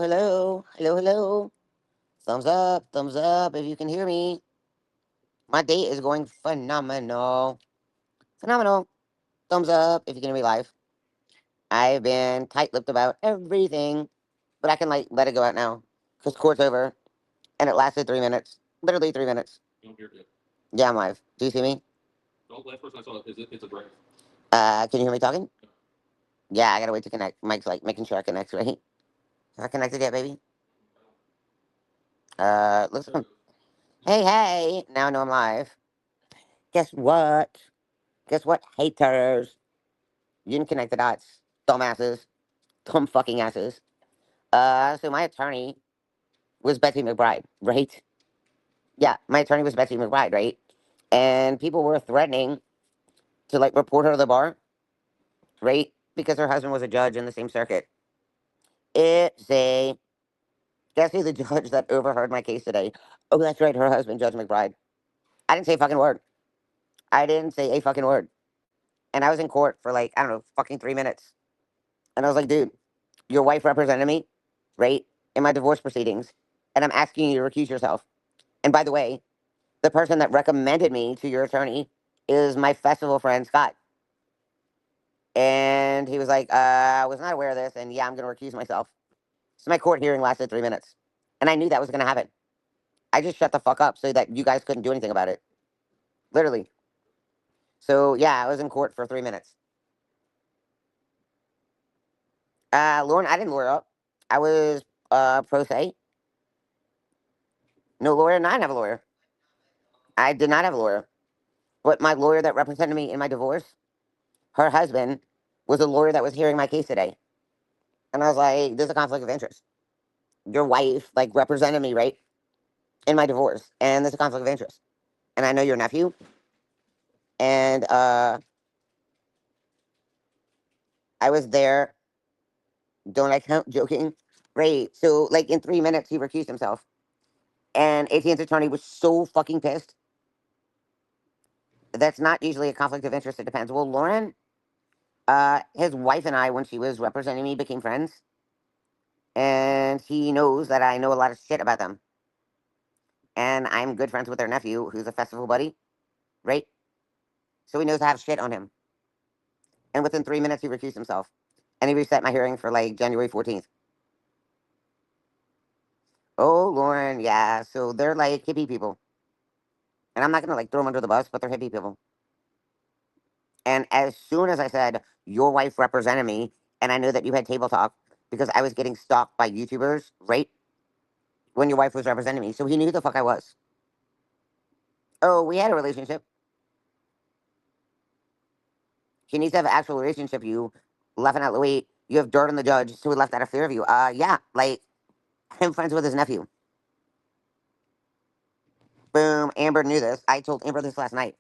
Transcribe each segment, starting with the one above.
Hello, hello, hello. Thumbs up if you can hear me. My day is going phenomenal. Phenomenal. Thumbs up if you can hear me live. I've been tight lipped about everything, but I can like let it go out now. Because court's over and it lasted 3 minutes. Literally 3 minutes. Yeah, I'm live. Do you see me? Can you hear me talking? Yeah, I gotta wait to connect. Mike's like making sure I connect, right? Have I connected yet, baby? Looks like Hey, hey. Now I know I'm live. Guess what? Guess what, haters? You didn't connect the dots. Dumbasses. Dumb fucking asses. So my attorney was Betsy McBride, right? Yeah, my attorney was Betsy McBride, right? And people were threatening to like report her to the bar, right? Because her husband was a judge in the same circuit. It's a Guess who the judge that overheard my case today? Oh, that's right, her husband, Judge McBride. I didn't say a fucking word. I didn't say a fucking word. And I was in court for like, I don't know, fucking 3 minutes. And I was like, dude, your wife represented me, right, in my divorce proceedings, and I'm asking you to recuse yourself. And by the way, the person that recommended me to your attorney is my festival friend, Scott. And he was like, I was not aware of this, and yeah, I'm going to recuse myself. So my court hearing lasted 3 minutes. And I knew that was going to happen. I just shut the fuck up so that you guys couldn't do anything about it. Literally. So yeah, I was in court for 3 minutes. Lauren, I didn't lawyer up. I was pro se. No lawyer, and I didn't have a lawyer. I did not have a lawyer. But my lawyer that represented me in my divorce, her husband was a lawyer that was hearing my case today. And I was like, there's a conflict of interest. Your wife, like, represented me, right, in my divorce. And there's a conflict of interest. And I know your nephew. And I was there. Don't I count joking? Right. So, like, in 3 minutes, he recused himself. And ATN's attorney was so fucking pissed. That's not usually a conflict of interest. It depends. Well, Lauren, his wife and I, when she was representing me, became friends. And he knows that I know a lot of shit about them. And I'm good friends with their nephew, who's a festival buddy, right? So he knows I have shit on him. And within 3 minutes, he recused himself. And he reset my hearing for like January 14th. Oh, Lauren, yeah. So they're like hippie people. And I'm not going to like throw them under the bus, but they're hippie people. And as soon as I said, your wife represented me, and I know that you had table talk because I was getting stalked by YouTubers, right? When your wife was representing me. So he knew who the fuck I was. Oh, we had a relationship. He needs to have an actual relationship. You laughing out the way. You have dirt on the judge, so we left out of fear of you. Yeah, like I'm friends with his nephew. Boom. Amber knew this. I told Amber this last night,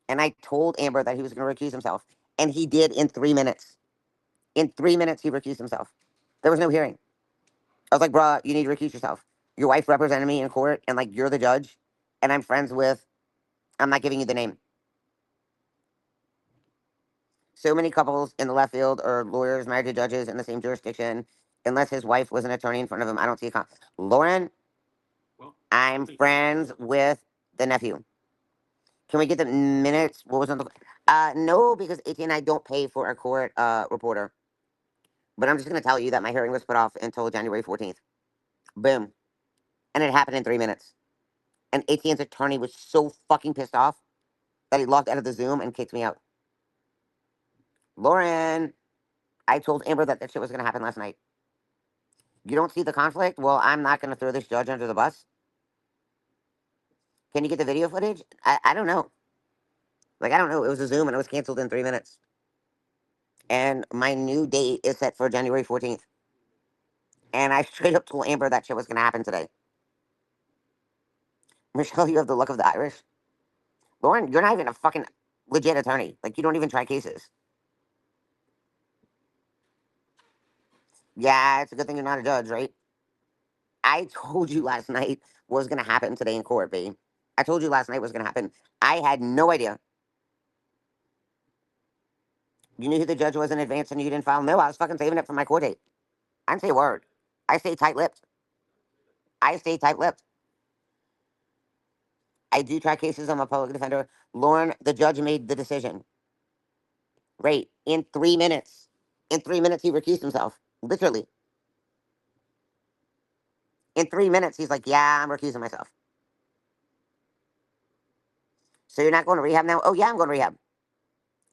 and I told Amber that he was going to recuse himself, and he did in 3 minutes. In 3 minutes, he recused himself. There was no hearing. I was like, bruh, you need to recuse yourself. Your wife represented me in court, and like you're the judge, and I'm friends with. I'm not giving you the name. So many couples in the left field are lawyers married to judges in the same jurisdiction. Unless his wife was an attorney in front of him, I don't see a con. Lauren, I'm friends with the nephew. Can we get the minutes? What was on the? No, because AT and I don't pay for a court reporter. But I'm just gonna tell you that my hearing was put off until January 14th. Boom, and it happened in 3 minutes. And ATN's attorney was so fucking pissed off that he logged out of the Zoom and kicked me out. Lauren, I told Amber that that shit was gonna happen last night. You don't see the conflict? Well, I'm not gonna throw this judge under the bus. Can you get the video footage? I don't know. Like, I don't know. It was a Zoom and it was canceled in 3 minutes. And my new date is set for January 14th. And I straight up told Amber that shit was going to happen today. Michelle, you have the luck of the Irish. Lauren, you're not even a fucking legit attorney. Like, you don't even try cases. Yeah, it's a good thing you're not a judge, right? I told you last night what was going to happen today in court, babe. I told you last night was going to happen. I had no idea. You knew who the judge was in advance and you didn't file? No, I was fucking saving it for my court date. I didn't say a word. I stay tight-lipped. I stay tight-lipped. I do try cases. I'm a public defender. Lauren, the judge made the decision. Right. In 3 minutes. In 3 minutes, he recused himself. Literally. In 3 minutes, he's like, yeah, I'm recusing myself. So you're not going to rehab now? Oh, yeah, I'm going to rehab.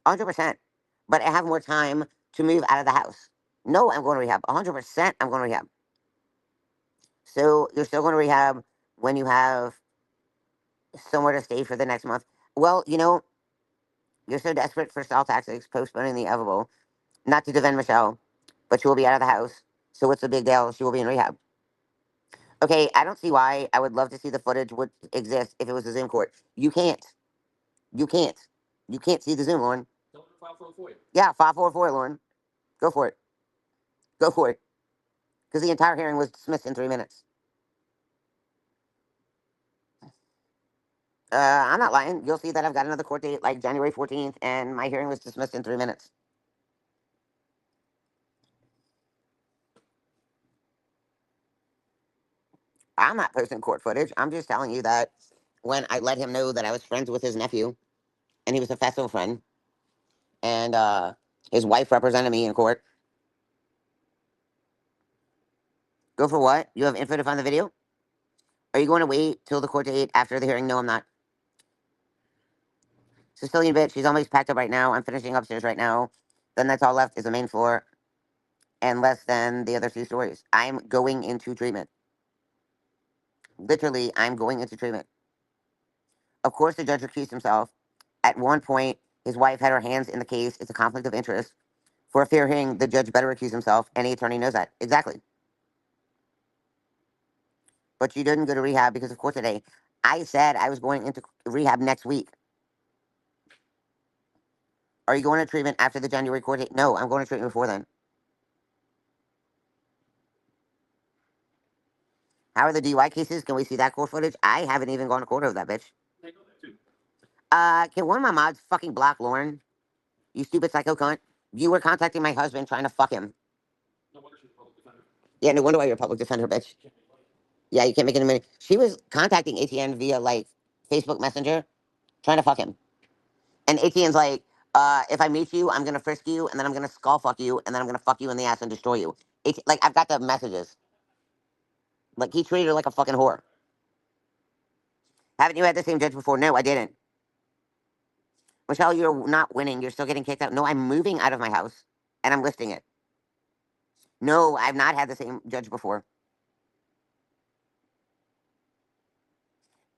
100%. But I have more time to move out of the house. No, I'm going to rehab. 100% I'm going to rehab. So you're still going to rehab when you have somewhere to stay for the next month. Well, you're so desperate for stall tactics, postponing the inevitable. Not to defend Michelle, but she will be out of the house. So what's the big deal? She will be in rehab. Okay, I don't see why. I would love to see the footage would exist if it was a Zoom court. You can't. You can't. You can't see the Zoom, Lauren. Yeah, 544, Lauren. Go for it. Go for it. Because the entire hearing was dismissed in 3 minutes. I'm not lying. You'll see that I've got another court date like January 14th, and my hearing was dismissed in 3 minutes. I'm not posting court footage. I'm just telling you that when I let him know that I was friends with his nephew, and he was a festival friend, and his wife represented me in court. Go for what? You have info to find the video? Are you going to wait till the court date after the hearing? No, I'm not. Sicilian bitch, she's almost packed up right now. I'm finishing upstairs right now. Then that's all left is the main floor and less than the other two stories. I'm going into treatment. Literally, I'm going into treatment. Of course, the judge recused himself. At one point, his wife had her hands in the case. It's a conflict of interest. For a fair hearing, the judge better recuse himself. Any attorney knows that. Exactly. But you didn't go to rehab because of court today. I said I was going into rehab next week. Are you going to treatment after the January court date? No, I'm going to treatment before then. How are the DUI cases? Can we see that court footage? I haven't even gone to court over that bitch. Can one of my mods fucking block Lauren? You stupid psycho cunt. You were contacting my husband trying to fuck him. Yeah, no wonder why you're a public defender, bitch. Yeah, you can't make any money. She was contacting ATN via like Facebook Messenger, trying to fuck him. And ATN's like, if I meet you, I'm gonna frisk you, and then I'm gonna skull fuck you, and then I'm gonna fuck you in the ass and destroy you. Like I've got the messages. Like he treated her like a fucking whore. Haven't you had the same judge before? No, I didn't. Michelle, you're not winning. You're still getting kicked out. No, I'm moving out of my house and I'm listing it. No, I've not had the same judge before.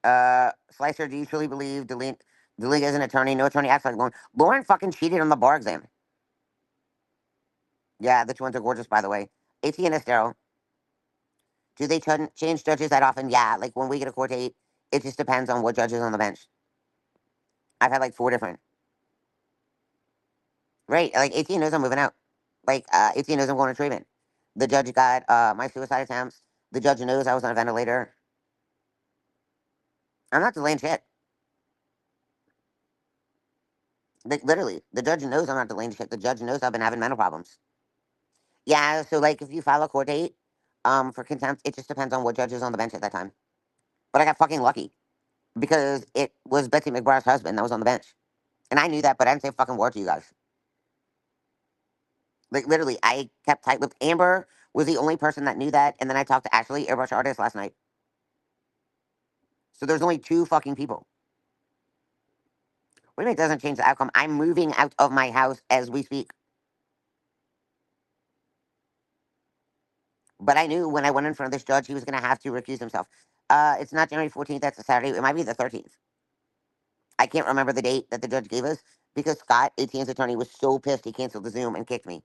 Slicer, do you truly believe Delega is an attorney? No attorney acts like Lauren. Lauren fucking cheated on the bar exam. Yeah, the twins are gorgeous, by the way. AT and Estero. Do they change judges that often? Yeah, like when we get a court date, it just depends on what judge is on the bench. I've had like 4 different. Right, like AT knows I'm moving out. Like AT knows I'm going to treatment. The judge got my suicide attempts. The judge knows I was on a ventilator. I'm not delaying shit. Like literally, the judge knows I'm not delaying shit. The judge knows I've been having mental problems. Yeah, so like if you file a court date, for contempt, it just depends on what judge is on the bench at that time. But I got fucking lucky because it was Betsy McBride's husband that was on the bench, and I knew that, but I didn't say a fucking word to you guys. Like literally, I kept tight with Amber. Was the only person that knew that, and then I talked to Ashley, Airbrush Artist, last night. So there's only two fucking people. What do you mean it doesn't change the outcome? I'm moving out of my house as we speak. But I knew when I went in front of this judge, he was going to have to recuse himself. It's not January 14th. That's a Saturday. It might be the 13th. I can't remember the date that the judge gave us because Scott, ATN's attorney, was so pissed he canceled the Zoom and kicked me.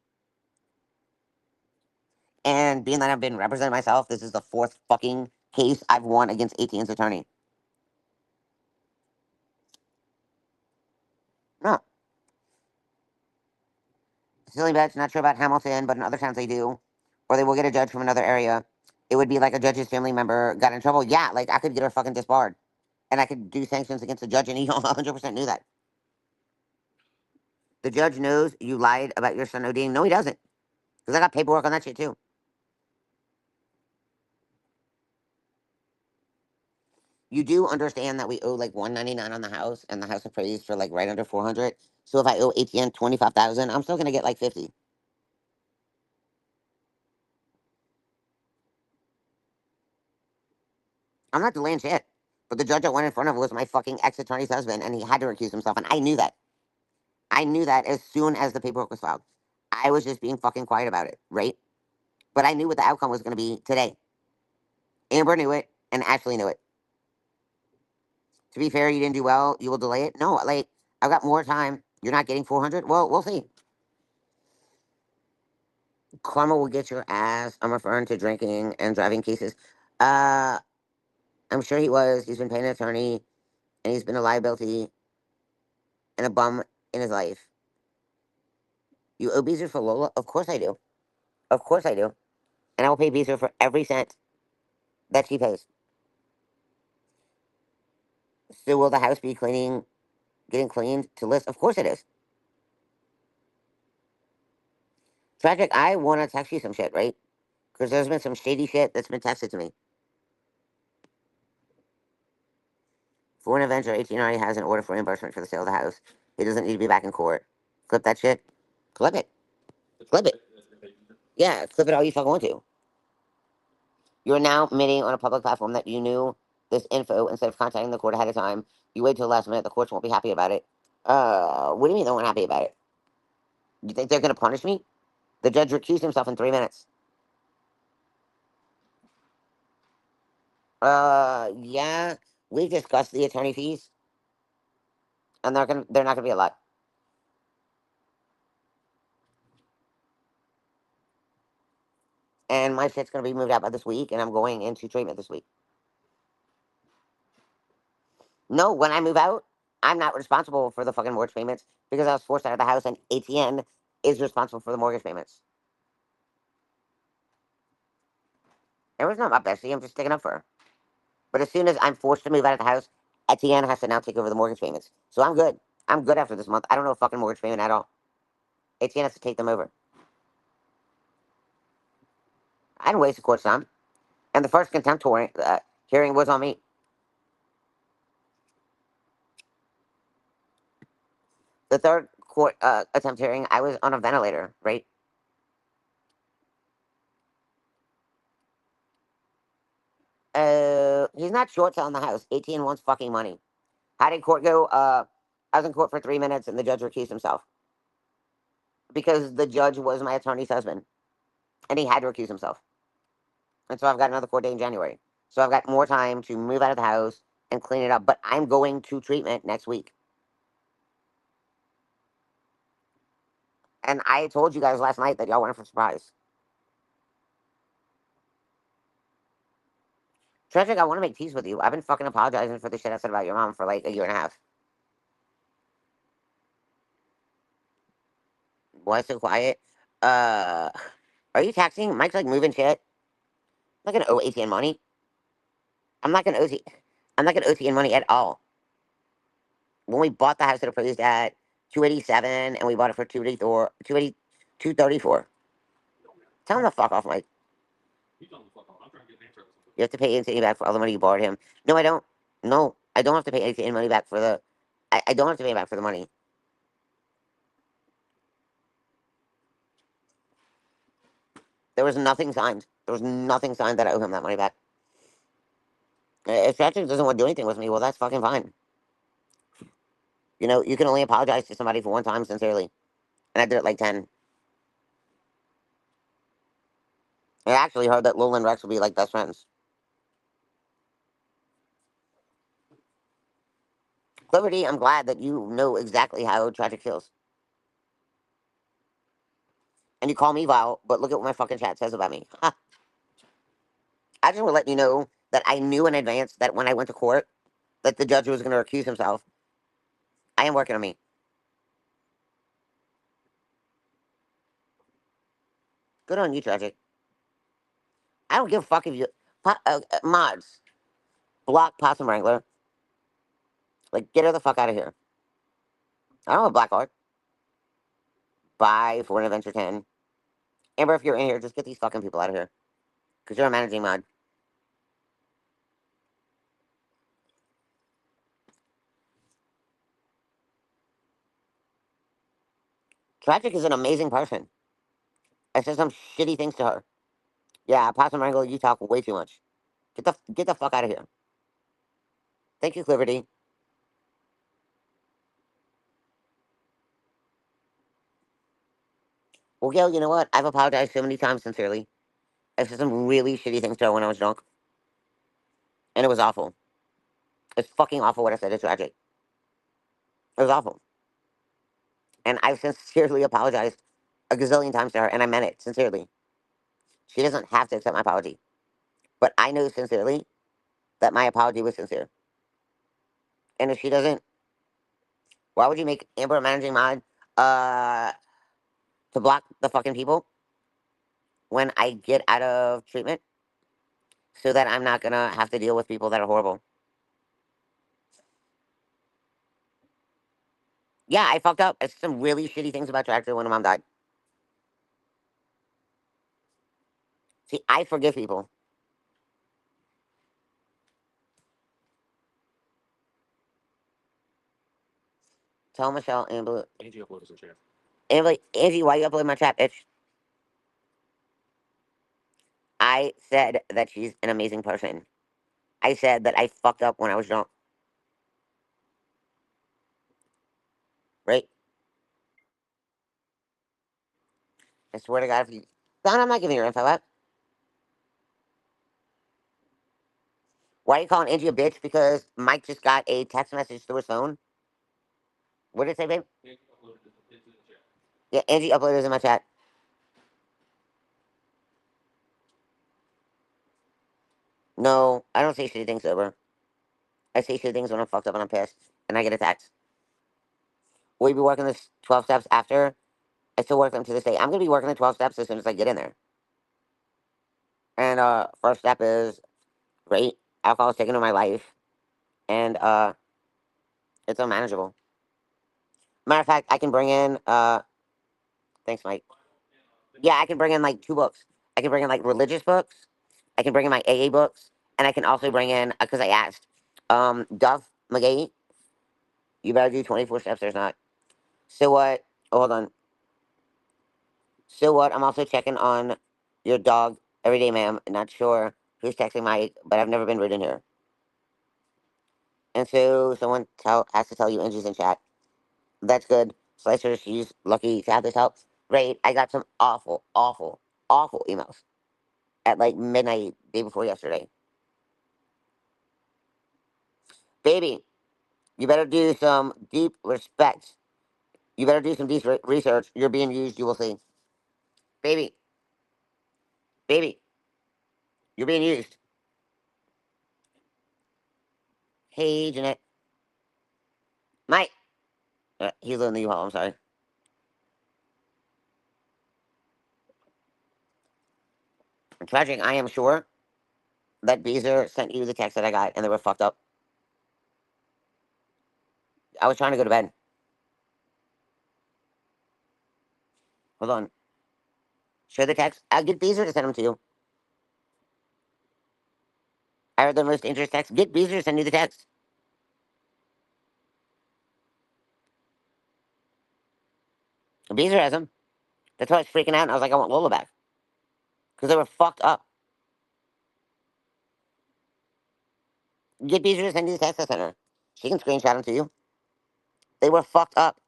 And being that I've been representing myself, this is the fourth fucking case I've won against ATN's attorney. No. Silly bitch, not sure about Hamilton, but in other towns they do. Or they will get a judge from another area. It would be like a judge's family member got in trouble. Yeah, like I could get her fucking disbarred. And I could do sanctions against the judge, and he 100% knew that. The judge knows you lied about your son ODing. No, he doesn't. Because I got paperwork on that shit too. You do understand that we owe like 199 on the house, and the house appraised for like right under 400. So if I owe ATN 25,000, I'm still gonna get like 50. I'm not delaying shit. But the judge I went in front of was my fucking ex attorney's husband, and he had to recuse himself, and I knew that. I knew that as soon as the paperwork was filed. I was just being fucking quiet about it, right? But I knew what the outcome was gonna be today. Amber knew it, and Ashley knew it. To be fair, you didn't do well. You will delay it. No, like I've got more time. You're not getting 400. Well, we'll see. Karma will get your ass. I'm referring to drinking and driving cases. Uh, I'm sure he was. He's been paying an attorney, and he's been a liability and a bum in his life. You owe Beezer for Lola? Of course I do. Of course I do. And I will pay Beezer for every cent that she pays. So will the house be getting cleaned to list? Of course it is. Tragic, I want to text you some shit, right? Because there's been some shady shit that's been texted to me. For an Avenger, 18 already has an order for reimbursement for the sale of the house. He doesn't need to be back in court. Clip that shit. Clip it. Clip it. Yeah, clip it all you fucking want to. You're now admitting on a public platform that you knew this info instead of contacting the court ahead of time. You wait till the last minute. The courts won't be happy about it. What do you mean they weren't happy about it? You think they're going to punish me? The judge recused himself in 3 minutes. Yeah, we've discussed the attorney fees, and they're not gonna be a lot. And my shit's gonna be moved out by this week, and I'm going into treatment this week. No, when I move out, I'm not responsible for the fucking mortgage payments because I was forced out of the house, and ATN is responsible for the mortgage payments. It was not my bestie. I'm just sticking up for her. But as soon as I'm forced to move out of the house, ATN has to now take over the mortgage payments. So I'm good. I'm good after this month. I don't know a fucking mortgage payment at all. ATN has to take them over. I didn't waste the court's time. And the first contempt hearing was on me. The third court attempt hearing, I was on a ventilator, right? He's not short selling the house. ATN wants fucking money. How did court go? I was in court for 3 minutes and the judge recused himself because the judge was my attorney's husband and he had to recuse himself. And so I've got another court date in January. So I've got more time to move out of the house and clean it up. But I'm going to treatment next week. And I told you guys last night that y'all went for a surprise. Tragic, I want to make peace with you. I've been fucking apologizing for the shit I said about your mom for like a year and a half. Why so quiet? Uh, are you taxing? Mike's like moving shit. I'm not gonna owe ATN money. I'm not gonna OT. I'm not gonna OTN money at all. When we bought the house, it appraised at 287, and we bought it for 284, 280, 234. Tell him to fuck off, Mike. You have to pay ATN back for all the money you borrowed him. No, I don't. No, I don't have to pay ATN money back for the. I don't have to pay back for the money. There was nothing signed. There was nothing signed that I owe him that money back. If Patrick doesn't want to do anything with me, well, that's fucking fine. You know, you can only apologize to somebody for one time sincerely. And I did it like 10. I actually heard that Lola and Rex will be like best friends. Liberty, I'm glad that you know exactly how Tragic feels. And you call me vile, but look at what my fucking chat says about me. Ha. I just want to let you know that I knew in advance that when I went to court, that the judge was going to recuse himself. I am working on me. Good on you, Tragic. I don't give a fuck if you... mods, block Possum Wrangler. Like, get her the fuck out of here. I don't have a black card. Bye for an Adventure 10. Amber, if you're in here, just get these fucking people out of here. Because you're a managing mod. Tragic is an amazing person. I said some shitty things to her. Yeah, Possum Wrangle, you talk way too much. Get the fuck out of here. Thank you, Cliverty. Well, Gail, you know what? I've apologized so many times sincerely. I said some really shitty things to her when I was drunk, and it was awful. It's fucking awful what I said. It's tragic. It was awful. And I've sincerely apologized a gazillion times to her, and I meant it sincerely. She doesn't have to accept my apology. But I know sincerely that my apology was sincere. And if she doesn't, why would you make Amber a managing mod uh, to block the fucking people when I get out of treatment so that I'm not gonna have to deal with people that are horrible? Yeah, I fucked up. I said some really shitty things about Tractor when her mom died. See, I forgive people. Tell Michelle, Amber. Angie, why you upload my chat, bitch? I said that she's an amazing person. I said that I fucked up when I was drunk, right? I swear to God, if you... Don, I'm not giving your info up. Why are you calling Angie a bitch? Because Mike just got a text message through his phone. What did it say, babe? Yeah, Angie uploaded it in my chat. No, I don't say shitty things sober. I say shitty things when I'm fucked up and I'm pissed, and I get a text. Will you be working the 12 steps after? I still work them to this day. I'm gonna be working the 12 steps as soon as I get in there. And first step is great. Alcohol is taken over my life, and it's unmanageable. Matter of fact, I can bring in thanks, Mike. Yeah, I can bring in like two books. I can bring in like religious books. I can bring in my AA books, and I can also bring in because I asked, Duff McGee, you better do 24 steps. There's not. So what? Oh, hold on. So what? I'm also checking on your dog every day, ma'am. Not sure who's texting Mike, but I've never been rude in here. And so someone has to tell you Angie's in chat. That's good. Slicer, she's lucky to have this help. Great. I got some awful, awful, awful emails at like midnight day before yesterday. Baby, you better do some deep respect. You better do some deep research. You're being used, you will see. Baby, baby, you're being used. Hey, Jeanette. Mike. He's in the U-Haul, I'm sorry. Tragic, I am sure that Beezer sent you the text that I got and they were fucked up. I was trying to go to bed. Hold on. Share the text. I'll get Beezer to send them to you. I heard the most dangerous text. Get Beezer to send you the text. Beezer has them. That's why I was freaking out and I was like, I want Lola back. Because they were fucked up. Get Beezer to send you the text I sent her. She can screenshot them to you. They were fucked up.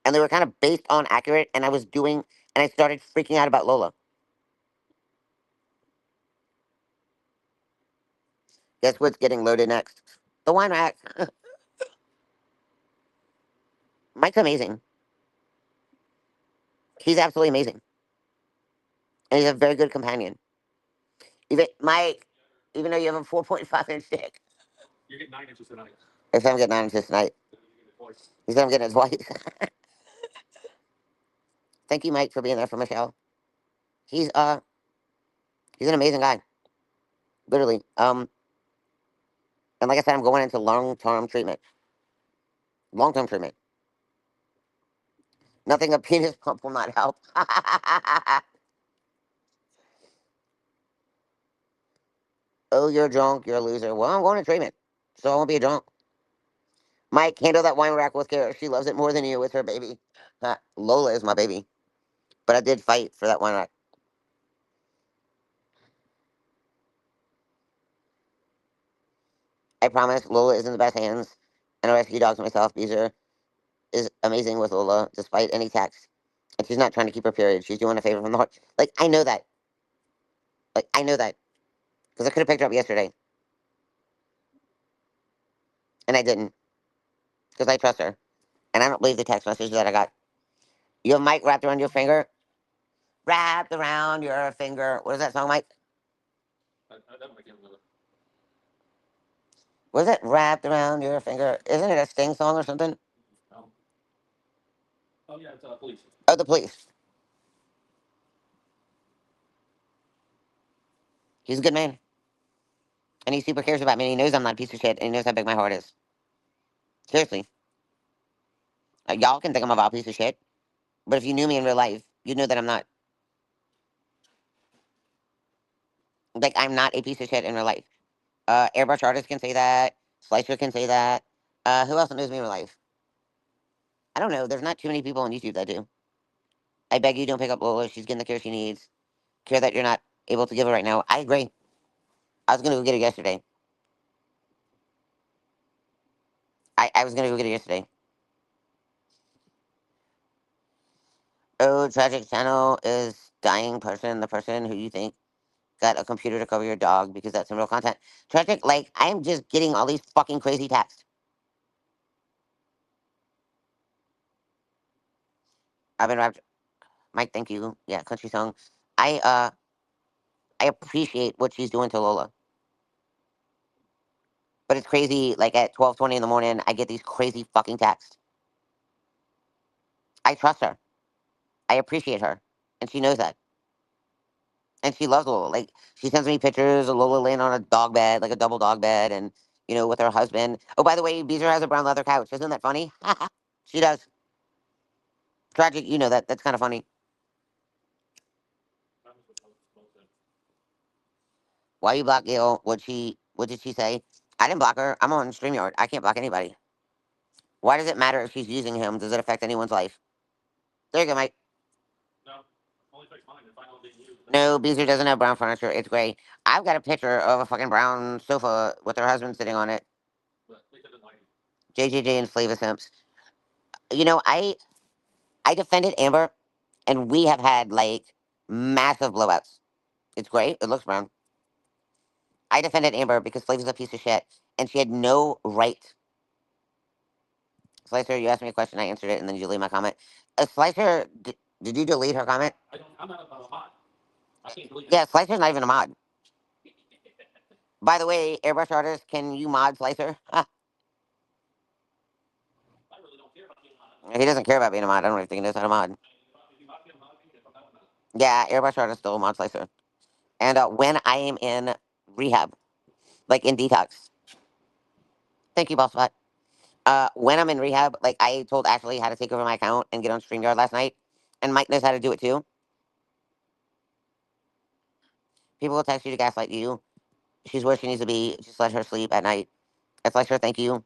And they were kind of based on accurate. And I started freaking out about Lola. Guess what's getting loaded next? The wine rack. Mike's amazing. He's absolutely amazing. And he's a very good companion. Even Mike, even though you have a 4.5-inch dick. They said I'm getting 9 inches tonight. He said I'm getting it twice. Thank you, Mike, for being there for Michelle. He's uh he's an amazing guy. Literally. And like I said, I'm going into long term treatment. Long term treatment. Nothing a penis pump will not help. Oh, you're drunk, you're a loser. Well, I'm going to treatment. So I won't be a drunk. Mike, handle that wine rack with care. She loves it more than you with her baby. Lola is my baby. But I did fight for that one. I promise Lola is in the best hands. And I rescue dogs myself. Beezer is amazing with Lola, despite any text. And she's not trying to keep her period. She's doing a favor from the heart. Like, I know that. Like, I know that. Because I could have picked her up yesterday. And I didn't. Because I trust her. And I don't believe the text message that I got. You have Mike wrapped around your finger? Wrapped around your finger. What is that song, Mike? Was it wrapped around your finger? Isn't it a Sting song or something? Oh, the police. He's a good man. And he super cares about me. And he knows I'm not a piece of shit. And he knows how big my heart is. Seriously. Y'all can think I'm a piece of shit. But if you knew me in real life, you'd know that I'm not. Like, I'm not a piece of shit in real life. Airbrush artist can say that. Slicer can say that. Who else knows me in real life? I don't know. There's not too many people on YouTube that do. I beg you, don't pick up Lola. She's getting the care she needs. Care that you're not able to give her right now. I agree. I was going to go get her yesterday. I was going to go get her yesterday. Oh, Tragic Channel is dying person, the person who you think got a computer to cover your dog because that's some real content. Tragic, like, I'm just getting all these fucking crazy texts. I've been wrapped. Mike, thank you. Yeah, country song. I appreciate what she's doing to Lola. But it's crazy, like at 12:20 in the morning, I get these crazy fucking texts. I trust her. I appreciate her. And she knows that. And she loves Lola. Like, she sends me pictures of Lola laying on a dog bed, like a double dog bed, and, with her husband. Oh, by the way, Beezer has a brown leather couch. Isn't that funny? She does. Tragic, you know that. That's kind of funny. Why you block Gail? What did she say? I didn't block her. I'm on StreamYard. I can't block anybody. Why does it matter if she's using him? Does it affect anyone's life? There you go, Mike. No, Beezer doesn't have brown furniture. It's gray. I've got a picture of a fucking brown sofa with her husband sitting on it. JJJ and Flavor Simps. I defended Amber, and we have had like massive blowouts. It's great. It looks brown. I defended Amber because Flavor's a piece of shit, and she had no right. Slicer, you asked me a question, I answered it, and then you delete my comment. Slicer, did you delete her comment? Yeah, Slicer's not even a mod. By the way, Airbrush Artist, can you mod Slicer? He doesn't care about being a mod. I don't even think he knows how to mod. Yeah, Airbrush Artist still a mod Slicer. And when I am in rehab, like in detox, thank you, Boss Bot. When I'm in rehab, like I told Ashley how to take over my account and get on StreamYard last night, and Mike knows how to do it too. People will text you to gaslight you. She's where she needs to be. Just let her sleep at night. It's like her thank you,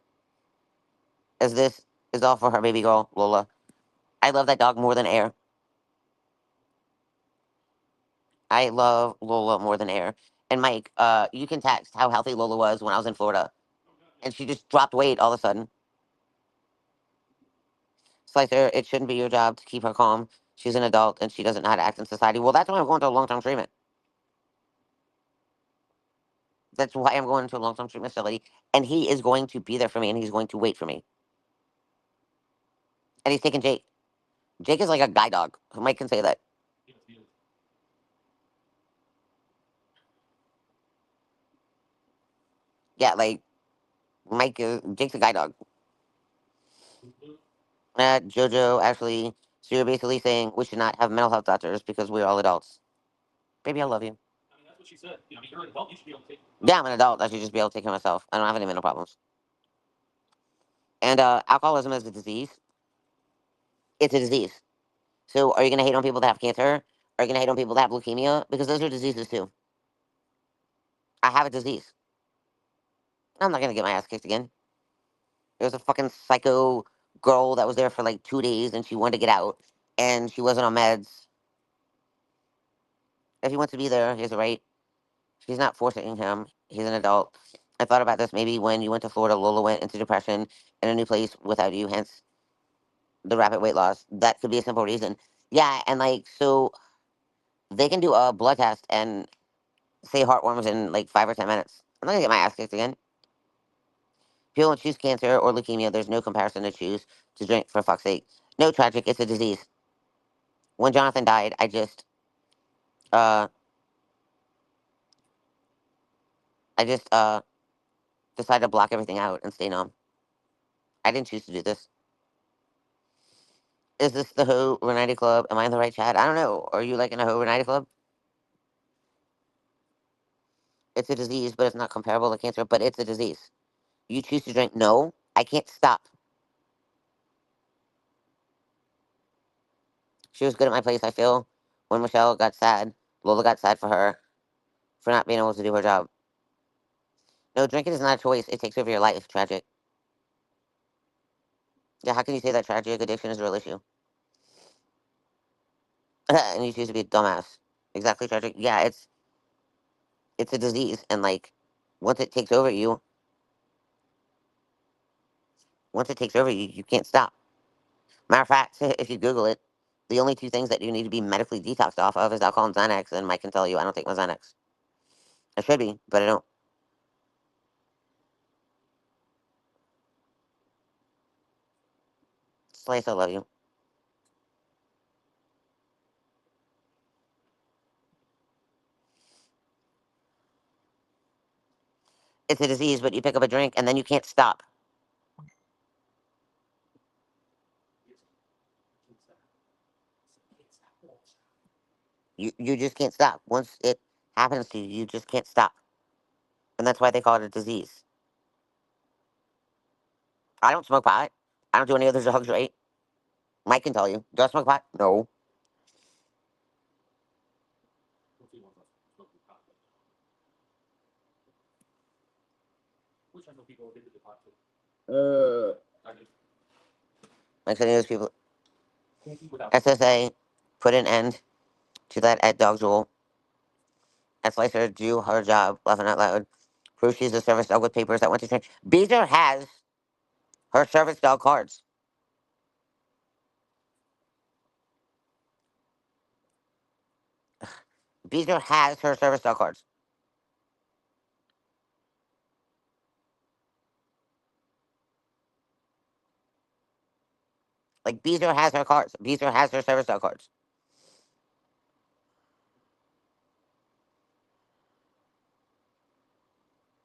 as this is all for her baby girl, Lola. I love that dog more than air. I love Lola more than air. And Mike, you can text how healthy Lola was when I was in Florida. And she just dropped weight all of a sudden. Slicer, it shouldn't be your job to keep her calm. She's an adult and she doesn't know how to act in society. Well, that's why I'm going to a long term treatment. That's why I'm going to a long term treatment facility. And he is going to be there for me and he's going to wait for me. And he's taking Jake. Jake is like a guy dog. Mike can say that. Yeah, like Jake's a guy dog. Jojo, actually, so you're basically saying we should not have mental health doctors because we're all adults. Baby, I love you. Yeah, I'm an adult. I should just be able to take care of myself. I don't have any mental problems. And alcoholism is a disease. It's a disease. So are you going to hate on people that have cancer? Are you going to hate on people that have leukemia? Because those are diseases too. I have a disease. I'm not going to get my ass kicked again. There's a fucking psycho girl that was there for like 2 days and she wanted to get out and she wasn't on meds. If he wants to be there, he has a right. She's not forcing him. He's an adult. I thought about this maybe when you went to Florida, Lola went into depression in a new place without you, hence the rapid weight loss. That could be a simple reason. Yeah, and like, so they can do a blood test and say heartworms in like 5 or 10 minutes. I'm not gonna get my ass kicked again. People don't choose cancer or leukemia. There's no comparison to choose to drink for fuck's sake. No, tragic. It's a disease. When Jonathan died, uh, I just decided to block everything out and stay numb. I didn't choose to do this. Is this the Ho Renati Club? Am I in the right chat? I don't know. Are you like in a Ho Renati Club? It's a disease, but it's not comparable to cancer, but it's a disease. You choose to drink? No, I can't stop. She was good at my place, I feel. When Michelle got sad, Lola got sad for her for not being able to do her job. No, drinking is not a choice. It takes over your life. Tragic. Yeah, how can you say that tragic addiction is a real issue? And you choose to be a dumbass. Exactly, tragic. Yeah, it's a disease, and like once it takes over you, you can't stop. Matter of fact, if you Google it, the only two things that you need to be medically detoxed off of is alcohol and Xanax, and Mike can tell you I don't take my Xanax. I should be, but I don't. Slice, I love you. It's a disease, but you pick up a drink and then you can't stop. You just can't stop. Once it happens to you, you just can't stop. And that's why they call it a disease. I don't smoke pot. I don't do any other drugs, right? Mike can tell you. Do I smoke pot? No. Like any of those people. SSA put an end to that at Dog Jewel. And Slicer do her job, laughing out loud. Proof she's a service dog with papers that went to train. Beezer has her service dog cards. Beezer has her service dog cards. Like Beezer has her cards. Beezer has her service dog cards.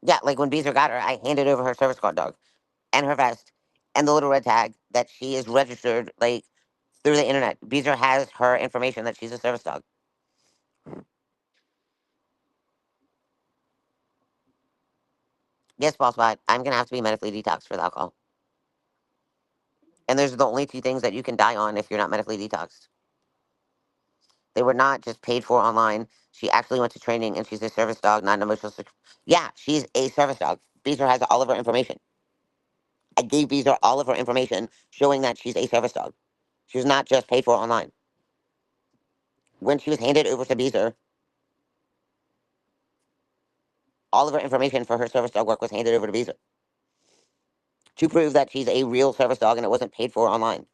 Yeah, like when Beezer got her, I handed over her service card dog and her vest and the little red tag that she is registered like through the internet. Beezer has her information that she's a service dog. Yes, boss bot, I'm gonna have to be medically detoxed for the alcohol. And those are the only two things that you can die on if you're not medically detoxed. They were not just paid for online. She actually went to training and she's a service dog, not an emotional. Yeah, she's a service dog. Beezer has all of her information. I gave Beezer all of her information showing that she's a service dog. She was not just paid for online. When she was handed over to Beezer, all of her information for her service dog work was handed over to Beezer to prove that she's a real service dog and it wasn't paid for online.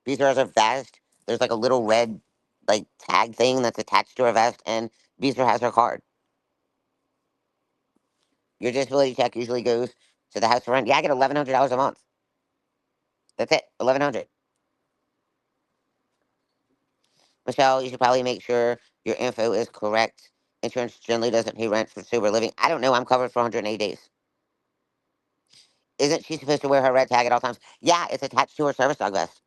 Beezer has her vest. There's like a little red like tag thing that's attached to her vest, and Beezer has her card. Your disability check usually goes to the house for rent. Yeah, I get $1,100 a month. That's it, 1,100. Michelle, you should probably make sure your info is correct. Insurance generally doesn't pay rent for sober living. I don't know. I'm covered for 180 days. Isn't she supposed to wear her red tag at all times? Yeah, it's attached to her service dog vest.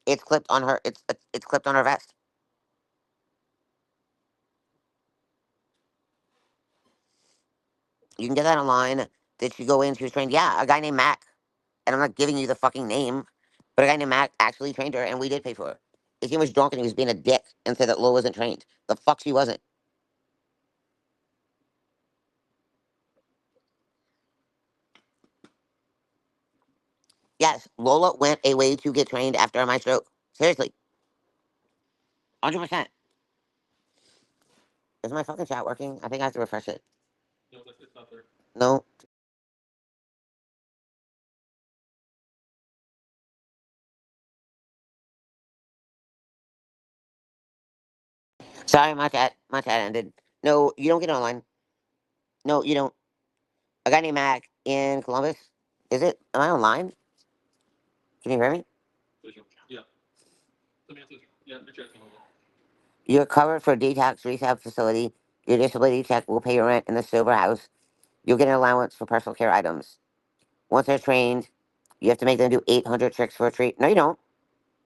It's clipped on her. It's clipped on her vest. You can get that online. Did she go in? She was trained. Yeah, a guy named Mac. And I'm not giving you the fucking name, but a guy named Mac actually trained her, and we did pay for her. If he was drunk and he was being a dick and said that Lo wasn't trained, the fuck she wasn't. Yes, Lola went away to get trained after my stroke. Seriously, 100%. Is my fucking chat working? I think I have to refresh it. No. Sorry, my chat ended. No, you don't get online. No, you don't. A guy named Mac in Columbus. Is it? Am I online? Can you hear me? You're covered for a detox rehab facility. Your disability check will pay your rent in the sober house. You'll get an allowance for personal care items. Once they're trained, you have to make them do 800 tricks for a treat. No, you don't.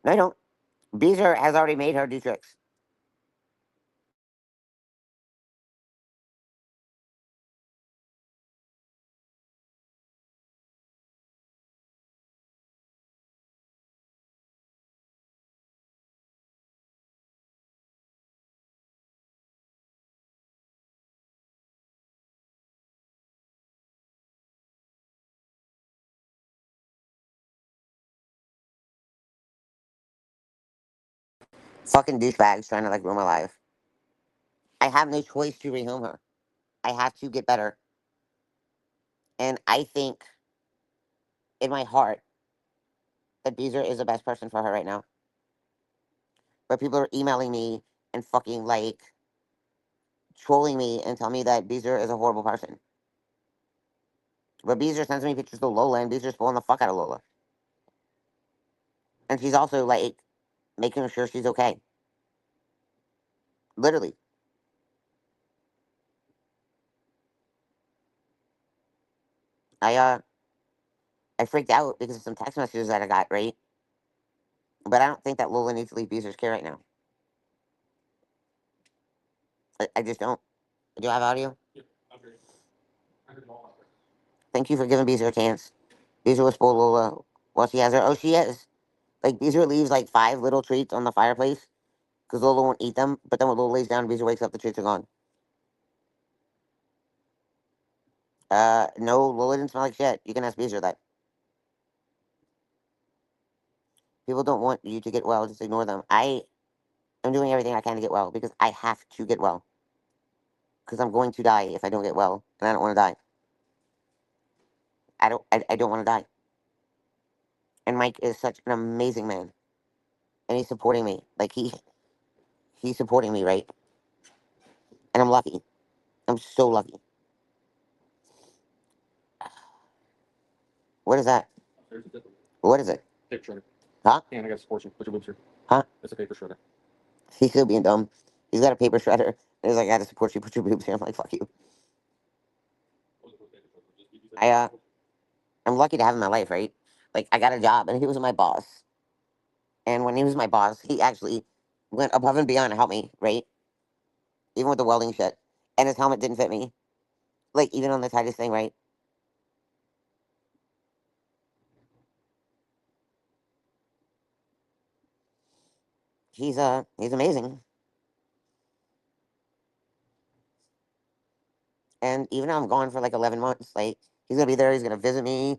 No, you don't. Beezer has already made her do tricks. Fucking douchebags trying to like ruin my life. I have no choice to rehome her. I have to get better. And I think in my heart that Beezer is the best person for her right now. But people are emailing me and fucking like trolling me and tell me that Beezer is a horrible person. But Beezer sends me pictures of Lola and Beezer's pulling the fuck out of Lola. And she's also like making sure she's okay. Literally. I I freaked out because of some text messages that I got, right? But I don't think that Lola needs to leave Beezer's care right now. I just don't. Do you have audio? Thank you for giving Beezer a chance. Beezer will spoil Lola while she has her. Oh, she is. Like, Beezer leaves like 5 little treats on the fireplace because Lola won't eat them. But then when Lola lays down, Beezer wakes up, the treats are gone. No, Lola didn't smell like shit. You can ask Beezer that. People don't want you to get well. Just ignore them. I am doing everything I can to get well because I have to get well. Because I'm going to die if I don't get well, and I don't want to die. I don't want to die. And Mike is such an amazing man, and he's supporting me. Like he's supporting me, right? And I'm lucky. I'm so lucky. What is that? What is it? Huh? Huh? He's still being dumb. He's got a paper shredder. And he's like, I gotta support you, put your boobs here. I'm like, fuck you. I I'm lucky to have him in my life, right? Like I got a job and he was my boss. And when he was my boss, he actually went above and beyond to help me, right? Even with the welding shit. And his helmet didn't fit me. Like even on the tightest thing, right? He's amazing. And even though I'm gone for like 11 months, like he's gonna be there, he's gonna visit me.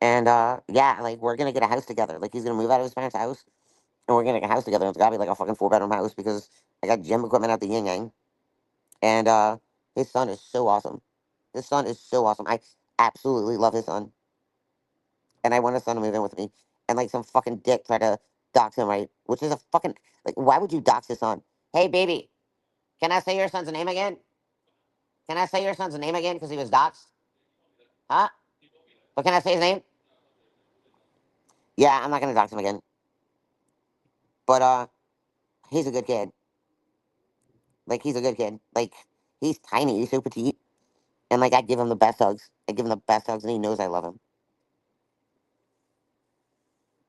And yeah, like we're gonna get a house together. Like he's gonna move out of his parents' house and we're gonna get a house together. It's gotta be like a fucking 4 bedroom house because I got gym equipment at the yin yang. And his son is so awesome. His son is so awesome. I absolutely love his son. And I want his son to move in with me. And like some fucking dick tried to dox him, right? Which is a fucking like why would you dox his son? Hey baby, can I say your son's name again? Can I say your son's name again? Because he was doxxed? Huh? But can I say his name? Yeah, I'm not gonna dox him again. But he's a good kid. Like he's a good kid. Like he's tiny, he's so petite. And like I give him the best hugs. I give him the best hugs and he knows I love him.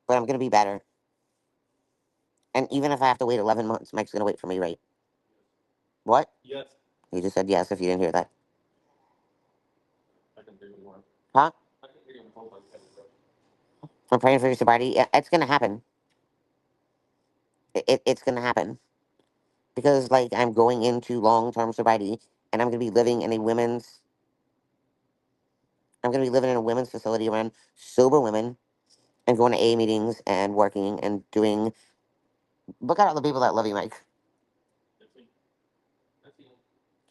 But I'm gonna be better. And even if I have to wait 11 months, Mike's gonna wait for me, right? What? He just said yes if you didn't hear that. Huh? I'm praying for your sobriety. Yeah, it's gonna happen. It's gonna happen. Because like I'm going into long term sobriety and I'm gonna be living in a women's facility around sober women and going to A meetings and working and doing. Look at all the people that love you, Mike.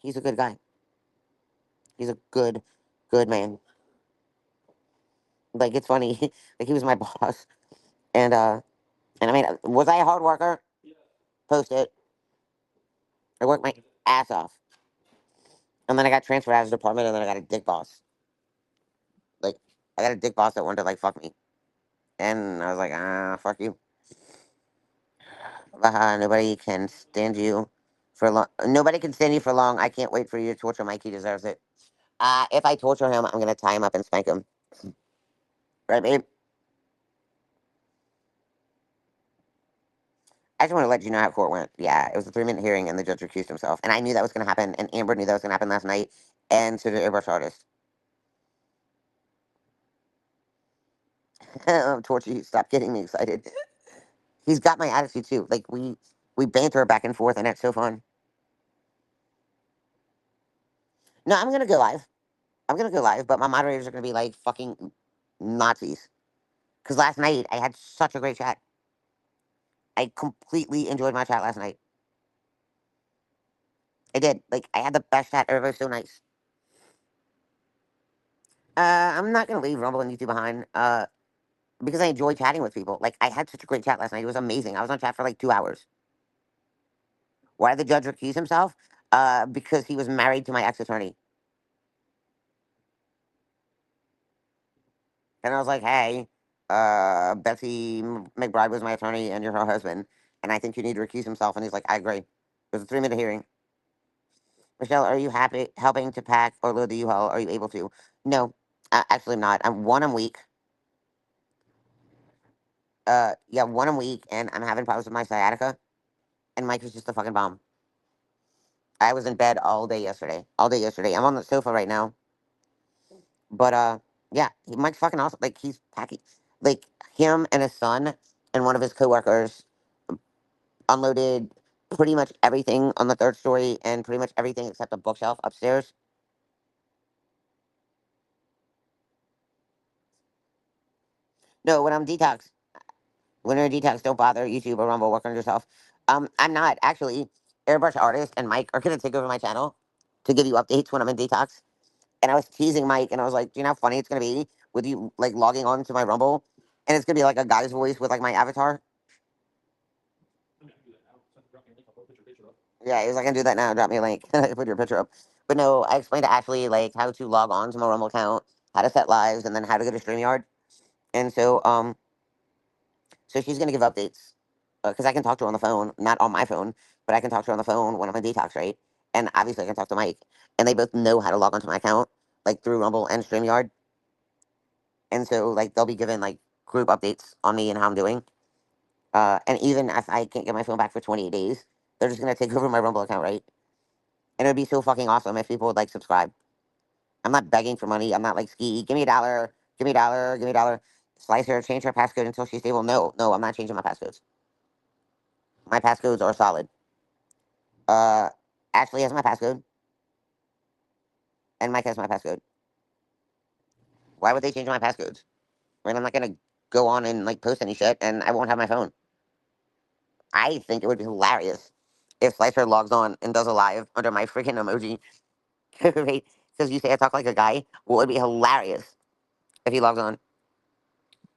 He's a good guy. He's a good man. Like it's funny. Like he was my boss, and I mean, was I a hard worker? Post it. I worked my ass off, and then I got transferred out of the department, and then I got a dick boss. Like I got a dick boss that wanted to like fuck me, and I was like, fuck you. Nobody can stand you for long. Nobody can stand you for long. I can't wait for you to torture Mike. He deserves it. If I torture him, I'm gonna tie him up and spank him. Right, babe? I just want to let you know how court went. Yeah, it was a 3-minute hearing, and the judge recused himself. And I knew that was gonna happen, and Amber knew that was gonna happen last night, and so did airbrush artist. Torture you. Stop getting me excited. He's got my attitude too. Like we banter back and forth, and it's so fun. No, I'm gonna go live. I'm gonna go live, but my moderators are gonna be like fucking Nazis. Because last night I had such a great chat. I completely enjoyed my chat last night. I did. Like I had the best chat. Everybody was so nice. I'm not gonna leave Rumble and YouTube behind. Because I enjoy chatting with people. Like I had such a great chat last night. It was amazing. I was on chat for like 2 hours. Why did the judge recuse himself? Because he was married to my ex attorney. And I was like, hey, Betsy McBride was my attorney and you're her husband. And I think you need to recuse himself. And he's like, I agree. It was a 3-minute hearing. Michelle, are you happy helping to pack or load the U-Haul? Are you able to? No, actually, I'm not. I'm weak. Yeah, one I'm weak, and I'm having problems with my sciatica. And Mike was just a fucking bomb. I was in bed all day yesterday. All day yesterday. I'm on the sofa right now. But yeah, Mike's fucking awesome. Like he's packing. Like him and his son and one of his coworkers unloaded pretty much everything on the third story and pretty much everything except the bookshelf upstairs. No, when I'm detox, when you're in detox, don't bother YouTube or Rumble. Work on yourself. I'm not actually. Airbrush Artist and Mike are gonna take over my channel to give you updates when I'm in detox. And I was teasing Mike, and I was like, "Do you know how funny it's gonna be with you like logging on to my Rumble, and it's gonna be like a guy's voice with like my avatar." Yeah, he was like, "I can do that now. Drop me a link. Put your picture up." But no, I explained to Ashley like how to log on to my Rumble account, how to set lives, and then how to go to StreamYard. And so she's gonna give updates because I can talk to her on the phone, not on my phone, but I can talk to her on the phone when I'm in detox, right? And obviously I can talk to Mike, and they both know how to log onto my account, like through Rumble and StreamYard. And so like they'll be given like group updates on me and how I'm doing. And even if I can't get my phone back for 28 days, they're just gonna take over my Rumble account, right? And it would be so fucking awesome if people would like subscribe. I'm not begging for money. I'm not like ski. Give me a dollar. Give me a dollar. Give me a dollar. Slice her. Change her passcode until she's stable. No, no, I'm not changing my passcodes. My passcodes are solid. Uh, Ashley has my passcode, and Mike has my passcode. Why would they change my passcodes? Right? I'm not gonna go on and like post any shit, and I won't have my phone. I think it would be hilarious if Slicer logs on and does a live under my freaking emoji. Right? Because you say I talk like a guy. Well, it'd be hilarious if he logs on.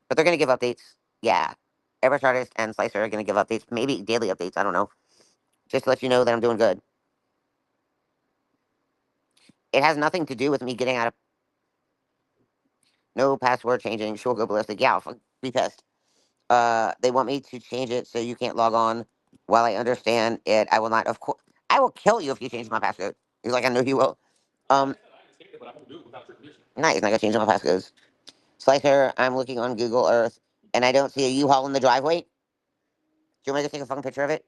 But they're gonna give updates. Yeah. Everest Artist and Slicer are gonna give updates. Maybe daily updates. I don't know. Just to let you know that I'm doing good. It has nothing to do with me getting out of no password changing. She'll go ballistic. Yeah, I'll be pissed. They want me to change it so you can't log on. While I understand it, I will not. Of course, I will kill you if you change my passcode. He's like, I know you will. Um, Nice. He's not gonna change my passcodes. Slicer, I'm looking on Google Earth, and I don't see a U-Haul in the driveway. Do you want me to take a fucking picture of it?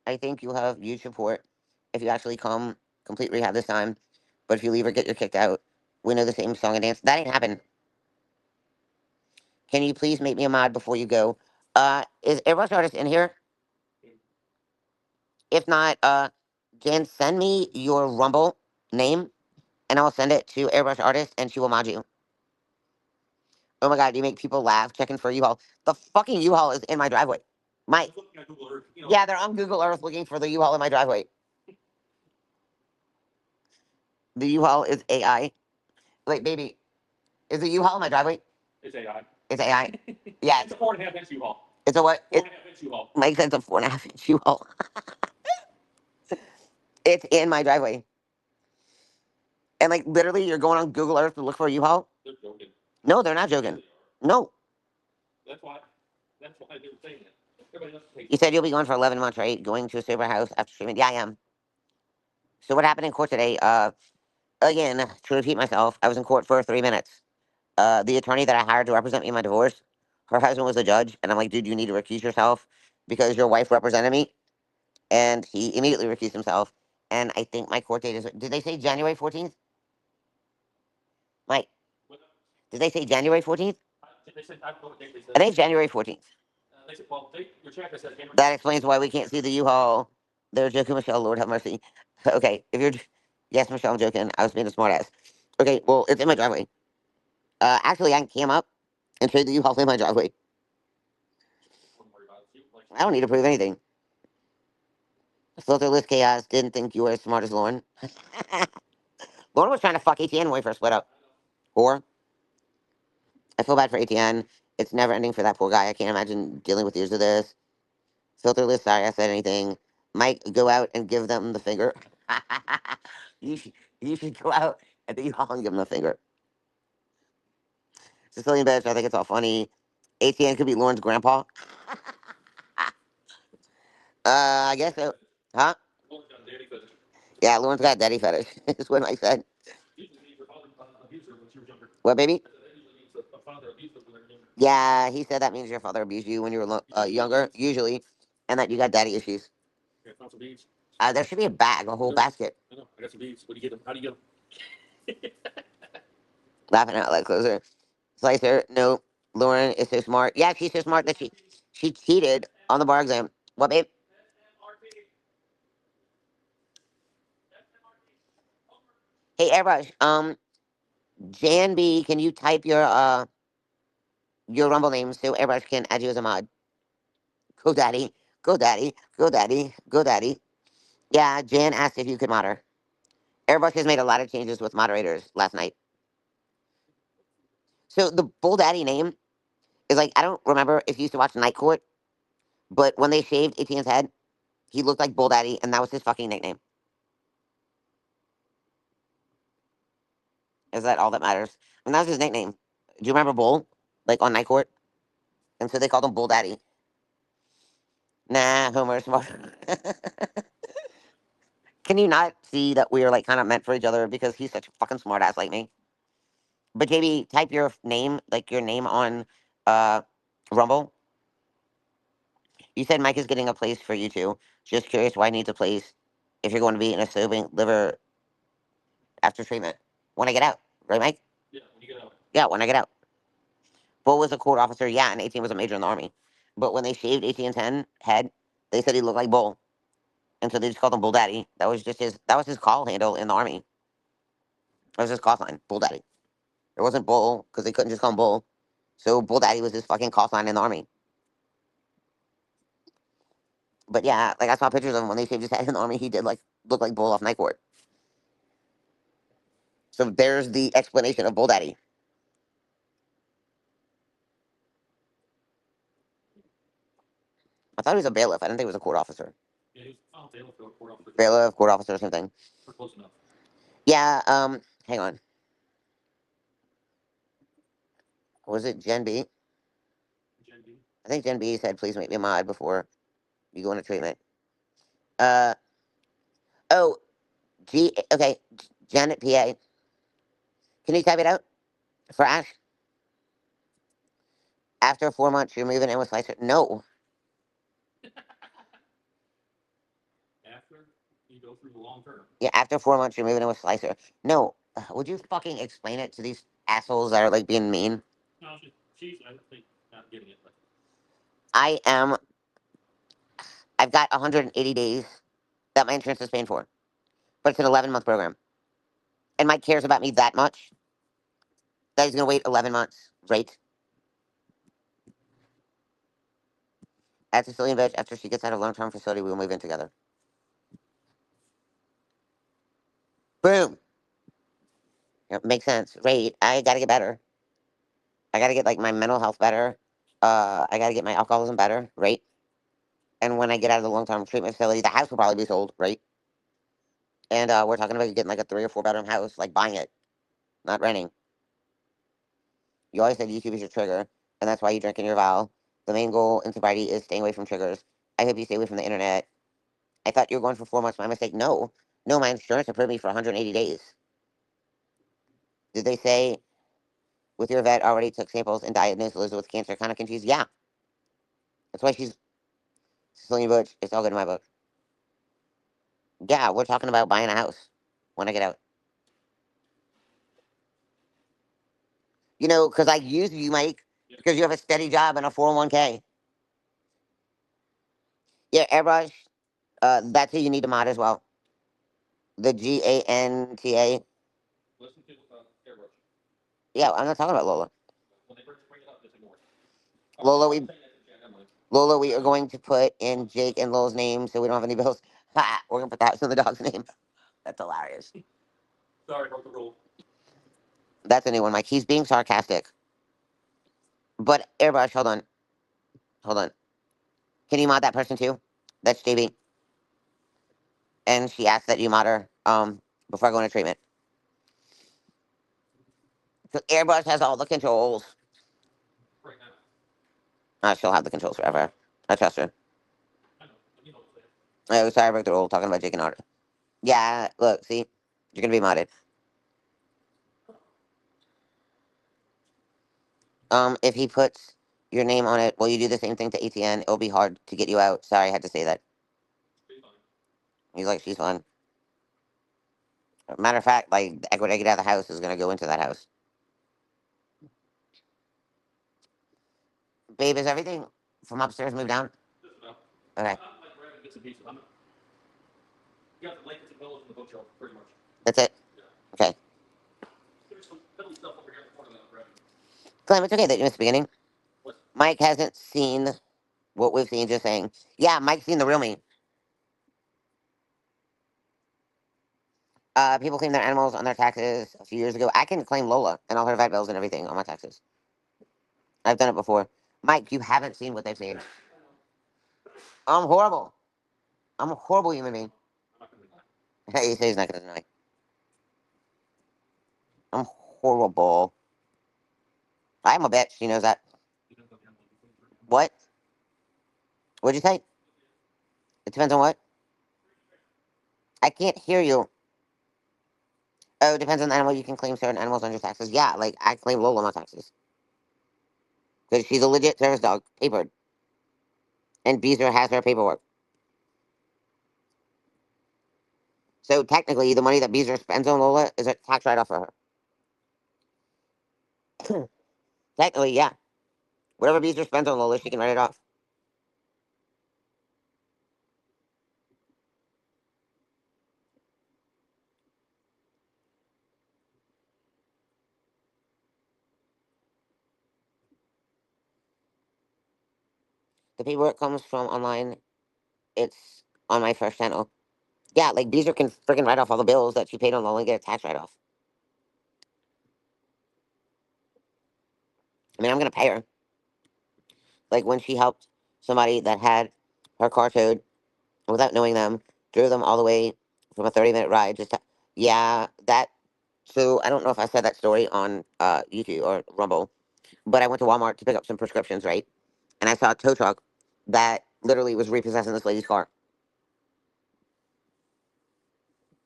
I think you'll have huge support if you actually come complete rehab this time. But if you leave or get your kicked out, we know the same song and dance. That ain't happen. Can you please make me a mod before you go? Is Airbrush Artist in here? If not, Jan, send me your Rumble name, and I will send it to Airbrush Artist, and she will mod you. Oh my god, you make people laugh checking for a U-Haul. The fucking U-Haul is in my driveway. My Yeah, they're on Google Earth looking for the U-Haul in my driveway. The U-Haul is AI. Like, baby, is the U-Haul in my driveway? It's AI. Yeah. It's a 4.5 inch U-Haul. It's a what? 4.5 inch U-Haul. Makes sense. A 4.5 inch U-Haul. It's in my driveway. And like literally, you're going on Google Earth to look for a U-Haul. They're joking. No, they're not joking. No. That's why. That's why they were saying it. Everybody else you said you'll be going for 11 months, right? Going to a sober house after treatment. Yeah, I am. So what happened in court today? Again, to repeat myself, I was in court for 3 minutes. The attorney that I hired to represent me in my divorce, her husband was a judge, and I'm like, dude, you need to recuse yourself because your wife represented me. And he immediately recused himself. And I think my court date is. Did they say January 14th? Mike, did they say January 14th? I think it's January 14th. That explains why we can't see the U-Haul. They're joking, Michelle. Lord have mercy. Okay, if you're. Yes, Michelle, I'm joking. I was being a smartass. Okay, well, it's in my driveway. Actually, I can cam up and trade the U-Haul in my driveway. I don't need to prove anything. Filterless chaos. Didn't think you were as smart as Lauren. Lauren was trying to fuck ATN when we first split up. Or I feel bad for ATN. It's never ending for that poor guy. I can't imagine dealing with years of this. Filterless. Sorry, I said anything. Mike, go out and give them the finger. you should. You should go out and the U-Haul and give them the finger. Sicilian bitch. I think it's all funny. ATN could be Lauren's grandpa. I guess so. Huh? Yeah, Lauren's got a daddy fetish. Is what I said. What, baby? Yeah, he said that means your father abused you when you were younger, usually, and that you got daddy issues. There should be a bag, a whole basket. Laughing out loud, closer. Slicer, no. Lauren is so smart. Yeah, she's so smart that she cheated on the bar exam. What, babe? Hey, Airbrush. Jan B, can you type your Rumble name so Airbrush can add you as a mod? Go daddy, go daddy, go daddy, go daddy. Yeah, Jan asked if you could mod her. Airbrush has made a lot of changes with moderators last night. So the Bull Daddy name is like I don't remember if you used to watch Night Court, but when they shaved Etienne's head, he looked like Bull Daddy, and that was his fucking nickname. Is that all that matters? And that was his nickname. Do you remember Bull? Like on Night Court? And so they called him Bull Daddy. Nah, Homer smart. Can you not see that we are like kind of meant for each other because he's such a fucking smart ass like me? But JB, type your name, like your name on uh Rumble. You said Mike is getting a place for you two. Just curious why he needs a place if you're going to be in a sober liver after treatment. When I get out, right, Mike? Yeah, when you get out. Yeah, when I get out. Bull was a court officer, yeah, and 18 was a major in the army. But when they shaved 18's head, they said he looked like Bull. And so they just called him Bull Daddy. That was his call handle in the army. That was his call sign, Bull Daddy. It wasn't Bull, because they couldn't just call him Bull. So Bull Daddy was his fucking call sign in the army. But yeah, like I saw pictures of him when they shaved his head in the army. He did like look like Bull off Night Court. So there's the explanation of Bull Daddy. I thought he was a bailiff. I didn't think he was a court officer. Yeah, he was bailiff, court officer, same thing. We're close enough. Yeah. Hang on. Was it Gen B? Gen B. I think Gen B said, "Please make me a mod before you go into treatment." Uh. Oh. G. Okay. Janet PA. Can you type it out for Ash? After 4 months, you're moving in with Slicer. No. After you go through the long term. Yeah, after 4 months, you're moving in with Slicer. No. Would you fucking explain it to these assholes that are like being mean? No, she's I think, not getting it. But I am. I've got 180 days that my insurance is paying for, but it's an 11-month program, and Mike cares about me that much that he's gonna wait 11 months, right? At Sicilian Bitch, after she gets out of long-term facility, we'll move in together. Boom. It makes sense. Right. I gotta get better. I gotta get like my mental health better. I gotta get my alcoholism better, right? And when I get out of the long-term treatment facility, the house will probably be sold, right? And we're talking about getting like a 3 or 4 bedroom house, like buying it, not renting. You always said YouTube is your trigger, and that's why you drink in your vow. The main goal in sobriety is staying away from triggers. I hope you stay away from the internet. I thought you were going for 4 months. My mistake. No, no. My insurance approved me for 180 days. Did they say with your vet already took samples and diagnosed Elizabeth with cancer? Kind of confused. Yeah, that's why she's Sicilian Butch. It's all good in my book. Yeah, we're talking about buying a house when I get out. You know, because I use you, Mike, because you have a steady job and a 401k. Yeah, airbrush. That's who you need to mod as well. The GANTA. Yeah, I'm not talking about Lola. Lola, we Lola, we are going to put in Jake and Lola's name so we don't have any bills. Ha! We're gonna put that in the dog's name. That's hilarious. That's a new one, Mike. He's being sarcastic. But airbrush, hold on. Can you mod that person too? That's JB. And she asked that you mod her before I go into treatment. Because airbrush has all the controls. She'll have the controls forever. I trust her. Oh, sorry, I broke the rule talking about Jake and Art. Yeah, look, see? You're gonna be modded. If he puts your name on it, will you do the same thing to ATN? It'll be hard to get you out. Sorry, I had to say that. He's like, she's fun. Matter of fact, like, when I get out of the house is gonna go into that house. Babe, is everything from upstairs moved down? Okay. That's it? Okay. Clem, it's okay that you missed the beginning. Mike hasn't seen what we've seen, just saying. Yeah, Mike's seen the real me. People claim their animals on their taxes a few years ago. I can claim Lola and all her vet bills and everything on my taxes. I've done it before. Mike, you haven't seen what they've seen. I'm horrible. I'm a horrible human being. Hey, he says he's not gonna deny. I'm horrible. I'm a bitch. She knows that. What? What'd you say? It depends on what? I can't hear you. Oh, it depends on the animal. You can claim certain animals on your taxes. Yeah, like I claim Lola on my taxes. Because she's a legit service dog, papered. And Beezer has her paperwork. So technically, the money that Beezer spends on Lola is a tax write-off for her. Technically, yeah. Whatever Beezer spends on Lola, she can write it off. The paperwork comes from online. It's on my first channel. Yeah, like Beezer can freaking write off all the bills that she paid on Lola and get a tax write-off. I mean, I'm gonna pay her. Like when she helped somebody that had her car towed without knowing them, drove them all the way from a 30-minute ride. Yeah, that. So I don't know if I said that story on YouTube or Rumble, but I went to Walmart to pick up some prescriptions, right? And I saw a tow truck that literally was repossessing this lady's car.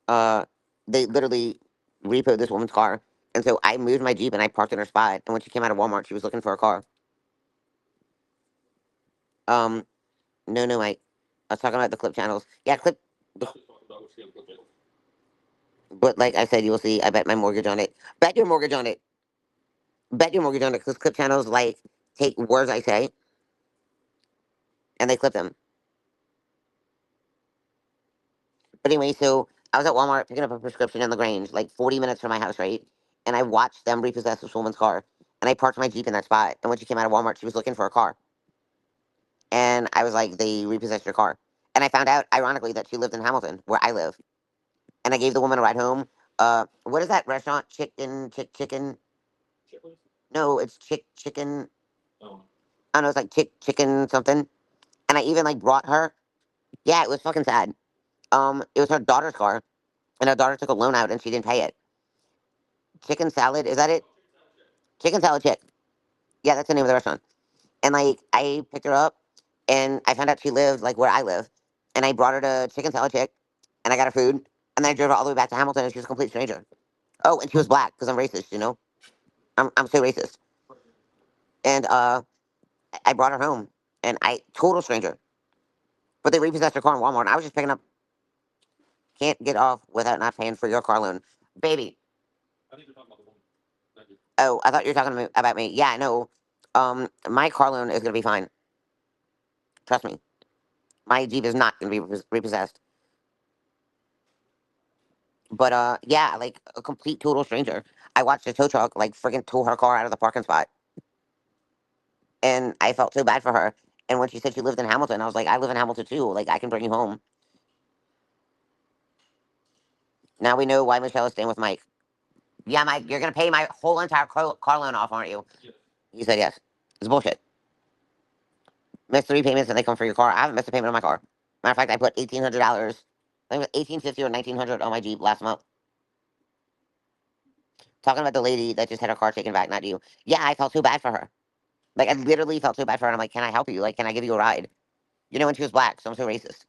Uh, they literally repoed this woman's car, and so I moved my Jeep and I parked in her spot. And when she came out of Walmart, she was looking for a car. Um, no, Mike. I was talking about the clip channels. Yeah, clip. But like I said, you will see. I bet my mortgage on it. Bet your mortgage on it. Bet your mortgage on it because clip channels like take words I say and they clip them. But anyway, so I was at Walmart picking up a prescription in LaGrange, like 40 minutes from my house, right? And I watched them repossess this woman's car. And I parked my Jeep in that spot. And when she came out of Walmart, she was looking for a car. And I was like, they repossessed your car. And I found out, ironically, that she lived in Hamilton, where I live. And I gave the woman a ride home. What is that restaurant? Chicken. No, it's chicken. I don't know, it's like chicken something. And I even like brought her. Yeah, it was fucking sad. It was her daughter's car, and her daughter took a loan out, and she didn't pay it. Chicken salad, is that it? Chicken salad chick. Yeah, that's the name of the restaurant. And like, I picked her up, and I found out she lived like where I live, and I brought her to Chicken Salad Chick, and I got her food, and then I drove her all the way back to Hamilton, and she was a complete stranger. Oh, and she was black because I'm racist, you know. I'm so racist. And I brought her home, and I total stranger. But they repossessed her car in Walmart. And I was just picking up. Can't get off without not paying for your car loan, baby. Oh, I thought you were talking to me about me. Yeah, I know. My car loan is gonna be fine. Trust me. My Jeep is not gonna be repossessed. But yeah, like a complete total stranger. I watched a tow truck like freaking tow her car out of the parking spot, and I felt so bad for her. And when she said she lived in Hamilton, I was like, I live in Hamilton too. Like I can bring you home. Now we know why Michelle is staying with Mike. Yeah, Mike, you're gonna pay my whole entire car loan off, aren't you? He said yes. It's bullshit. Missed three payments and they come for your car. I haven't missed a payment on my car. Matter of fact, I put $1,800. I think it was 1850 or 1900 on my Jeep last month. Talking about the lady that just had her car taken back, not you. Yeah, I felt so bad for her. Like I literally felt so bad for her. And I'm like, can I help you? Like, can I give you a ride? You know, when she was black, so I'm so racist.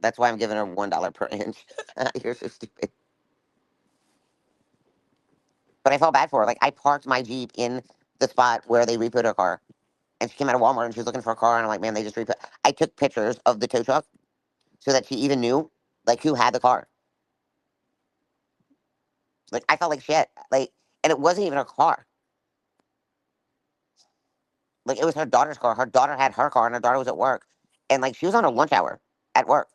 That's why I'm giving her $1 per inch. You're so stupid. But I felt bad for her. Like I parked my Jeep in the spot where they repoed her car, and she came out of Walmart and she was looking for a car, and I'm like, man, they just repoed. I took pictures of the tow truck so that she even knew like who had the car. Like I felt like shit. Like, and it wasn't even her car. Like it was her daughter's car. Her daughter had her car, and her daughter was at work, and like she was on her lunch hour at work.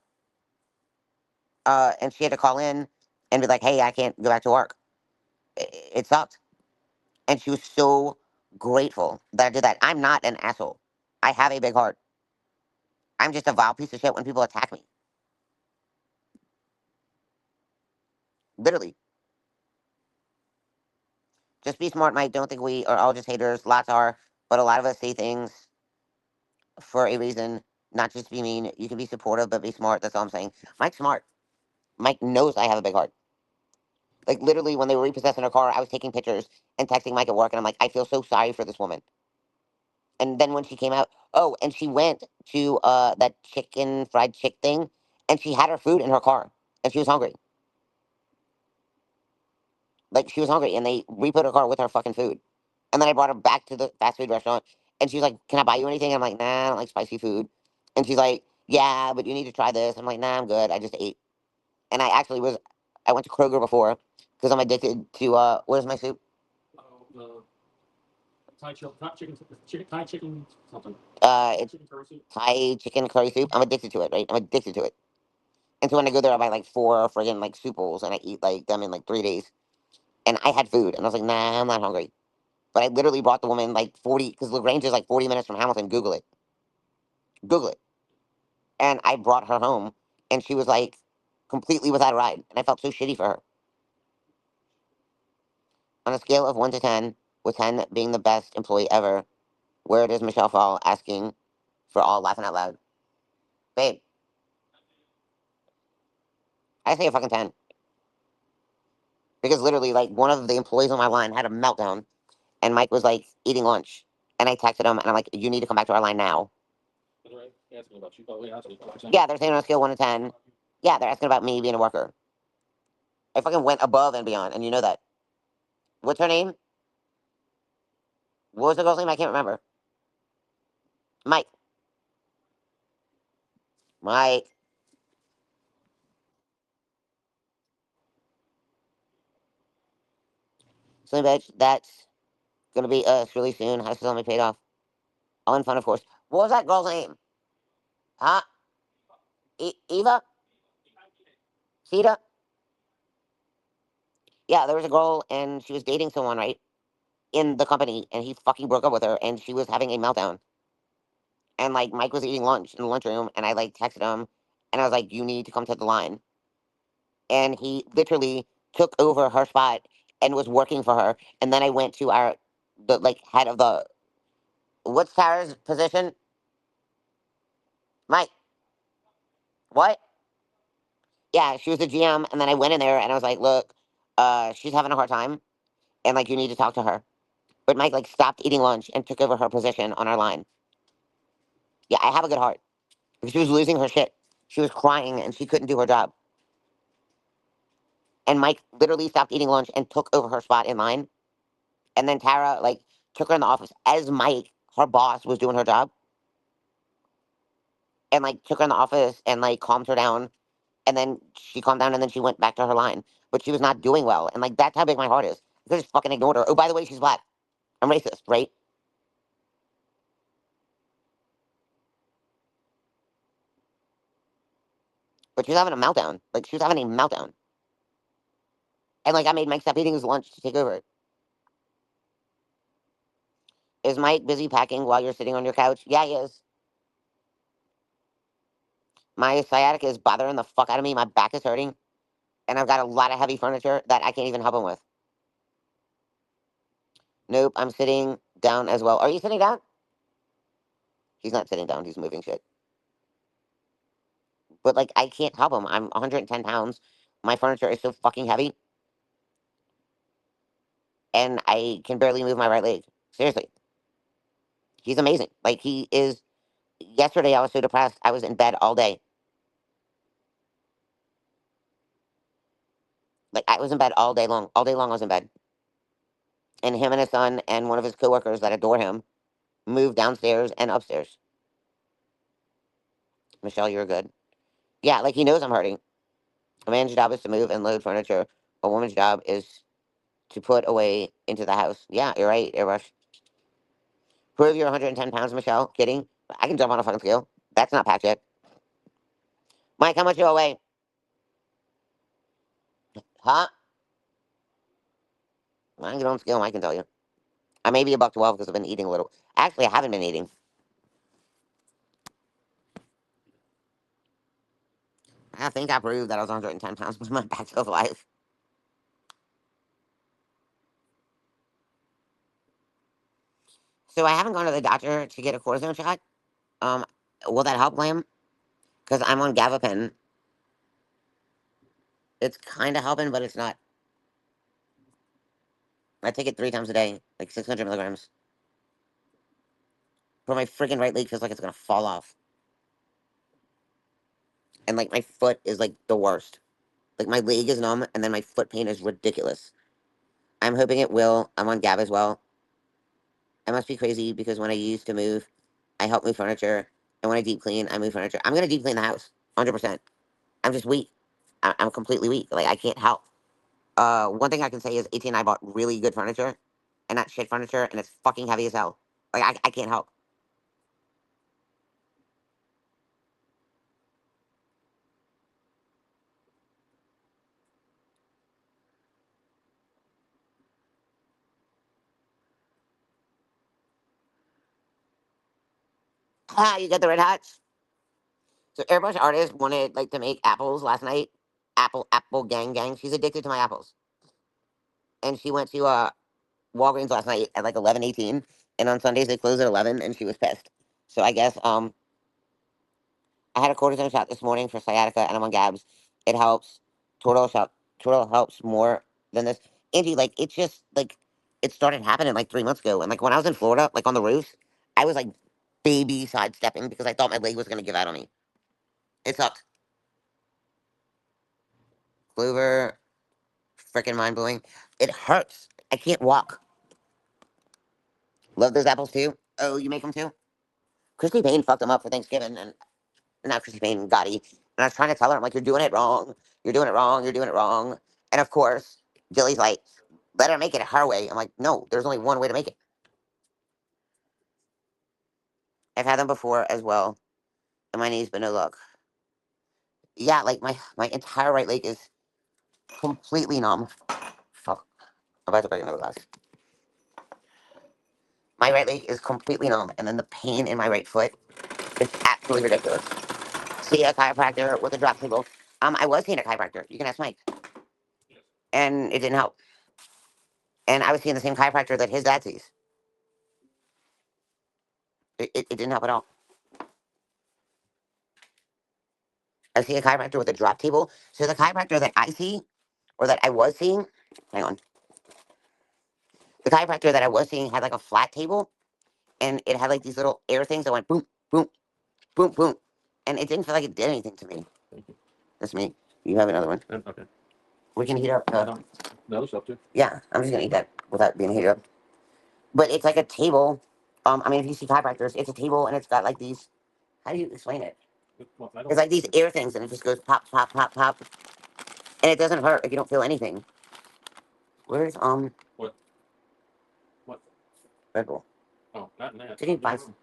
And she had to call in and be like, hey, I can't go back to work. It sucked. And she was so grateful that I did that. I'm not an asshole. I have a big heart. I'm just a vile piece of shit when people attack me. Literally. Just be smart, Mike. Don't think we are all just haters. Lots are. But a lot of us say things for a reason, not just to be mean. You can be supportive, but be smart. That's all I'm saying. Mike's smart. Mike knows I have a big heart. Like, literally, when they were repossessing her car, I was taking pictures and texting Mike at work, and I'm like, I feel so sorry for this woman. And then when she came out, oh, and she went to that chicken fried chick thing, and she had her food in her car, and she was hungry. Like she was hungry, and they re-put her car with her fucking food. And then I brought her back to the fast food restaurant, and she was like, "Can I buy you anything?" I'm like, "Nah, I don't like spicy food." And she's like, "Yeah, but you need to try this." I'm like, "Nah, I'm good. I just ate." And I actually was, I went to Kroger before because I'm addicted to what is my soup? It's Thai chicken curry soup. I'm addicted to it, right? I'm addicted to it. And so when I go there, I buy like four friggin' like soup bowls, and I eat like them in like 3 days. And I had food, and I was like, "Nah, I'm not hungry." But I literally brought the woman like 40, because LaGrange is like 40 minutes from Hamilton. Google it. Google it. And I brought her home, and she was like completely without a ride. And I felt so shitty for her. On a scale of 1 to 10, with 10 being the best employee ever, where does Michelle fall asking for all laughing out loud? Babe, I say a fucking 10. Because literally, like, one of the employees on my line had a meltdown, and Mike was like eating lunch. And I texted him, and I'm like, you need to come back to our line now. Yeah, they're saying on a scale of 1 to 10. Yeah, they're asking about me being a worker. I fucking went above and beyond, and you know that. What's her name? What was the girl's name? I can't remember. Mike. Mike. So, bitch, that's gonna be us really soon. House is only paid off. All in fun, of course. What was that girl's name? Huh? Eva? Sita? Yeah, there was a girl, and she was dating someone, right? In the company, and he fucking broke up with her, and she was having a meltdown. And like Mike was eating lunch in the lunchroom, and I like texted him, and I was like, "You need to come to the line." And he literally took over her spot and was working for her. And then I went to the like head of the, what's Tara's position? Mike, what? Yeah, she was the GM, and then I went in there and I was like, "Look, she's having a hard time, and like you need to talk to her." But Mike like stopped eating lunch and took over her position on our line. Yeah, I have a good heart because she was losing her shit. She was crying and she couldn't do her job. And Mike literally stopped eating lunch and took over her spot in line. And then Tara like took her in the office as Mike, her boss, was doing her job, and like took her in the office and like calmed her down. And then she calmed down and then she went back to her line. But she was not doing well. And like that's how big my heart is. I just fucking ignored her. Oh, by the way, she's black. I'm racist, right? But she was having a meltdown. Like she was having a meltdown. And like I made Mike stop eating his lunch to take over. Is Mike busy packing while you're sitting on your couch? Yeah, he is. My sciatica is bothering the fuck out of me. My back is hurting. And I've got a lot of heavy furniture that I can't even help him with. Nope, I'm sitting down as well. Are you sitting down? He's not sitting down. He's moving shit. But like, I can't help him. I'm 110 pounds. My furniture is so fucking heavy, and I can barely move my right leg. Seriously, he's amazing. Like he is. Yesterday, I was so depressed. I was in bed all day. Like I was in bed all day long. All day long, I was in bed. And him and his son and one of his coworkers that adore him moved downstairs and upstairs. Michelle, you're good. Yeah, like he knows I'm hurting. A man's job is to move and load furniture. A woman's job is to put away into the house. Yeah, you're right, Airbrush. Prove you're 110 pounds, Michelle. Kidding. I can jump on a fucking scale. That's not patch yet. Mike, how much you weigh? Huh? I can get on scale, I can tell you. I may be a buck 12 because I've been eating a little. Actually, I haven't been eating. I think I proved that I was 110 pounds with my bachelor's life. So I haven't gone to the doctor to get a cortisone shot. Um, will that help, Lamb? Because I'm on Gabapen. It's kind of helping, but it's not. I take it 3 times a day, like 600 milligrams. But my freaking right leg feels like it's gonna fall off. And like my foot is like the worst. Like my leg is numb, and then my foot pain is ridiculous. I'm hoping it will. I'm on Gab as well. I must be crazy because when I used to move, I help move furniture, and when I deep clean, I move furniture. I'm gonna deep clean the house, 100%. I'm just weak. I'm completely weak. Like I can't help. One thing I can say is AT and I bought really good furniture, and not shit furniture, and it's fucking heavy as hell. Like I can't help. Ah, you got the red hots. So Airbrush artist wanted like to make apples last night. Apple gang gang. She's addicted to my apples, and she went to Walgreens last night at like 11:18, and on Sundays they close at 11, and she was pissed. So I guess I had a cortisone shot this morning for sciatica, and I'm on Gabs. It helps. Total shot. Total helps more than this. Angie, like it's just like it started happening like 3 months ago, and like when I was in Florida, like on the roofs, I was like baby sidestepping because I thought my leg was gonna give out on me. It sucked. Clover, freaking mind blowing. It hurts. I can't walk. Love those apples too. Oh, you make them too? Christy Payne fucked them up for Thanksgiving, and not Chrissy Payne, Gotti. And I was trying to tell her, I'm like, you're doing it wrong. You're doing it wrong. You're doing it wrong. And of course, Jilly's like, let her make it her way. I'm like, no, there's only one way to make it. I've had them before as well. And my knees, but no luck. Yeah, like my entire right leg is completely numb. Fuck. I'm about to break another glass. My right leg is completely numb. And then the pain in my right foot. Really ridiculous. See a chiropractor with a drop table. I was seeing a chiropractor. You can ask Mike, and it didn't help. And I was seeing the same chiropractor that his dad sees. It didn't help at all. I see a chiropractor with a drop table. So the chiropractor that I see, or that I was seeing, hang on. The chiropractor that I was seeing had like a flat table, and it had like these little air things that went boom, boom, boom, boom, and it didn't feel like it did anything to me. That's me. You have another one. Okay. We can heat up. The other stuff too. Yeah, I'm just gonna eat that without being heated up. But it's like a table. I mean, if you see chiropractors, it's a table and it's got like these. How do you explain it? Well, It's like these air things, and it just goes pop, pop, pop, pop, and it doesn't hurt if you don't feel anything. Where's What? What? Red Bull? Oh, not in that. Didn't you find some?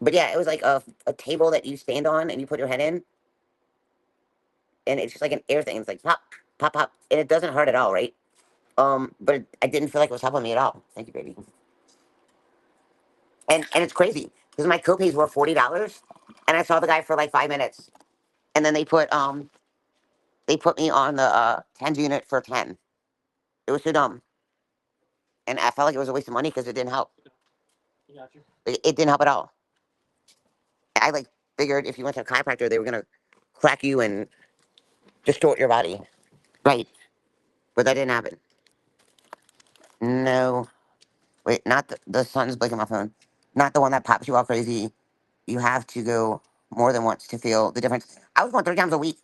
But yeah, it was like a table that you stand on and you put your head in, and it's just like an air thing. It's like pop, pop, pop, and it doesn't hurt at all, right? But I didn't feel like it was helping me at all. Thank you, baby. And it's crazy because my copays were $40, and I saw the guy for like 5 minutes, and then they put me on the 10 unit for 10. It was so dumb, and I felt like it was a waste of money because it didn't help. Got you. It didn't help at all. I like figured if you went to a chiropractor, they were gonna crack you and distort your body, right? But that didn't happen. No, wait, not the sun's blinking my phone. Not the one that pops you all crazy. You have to go more than once to feel the difference. I was going 3 times a week.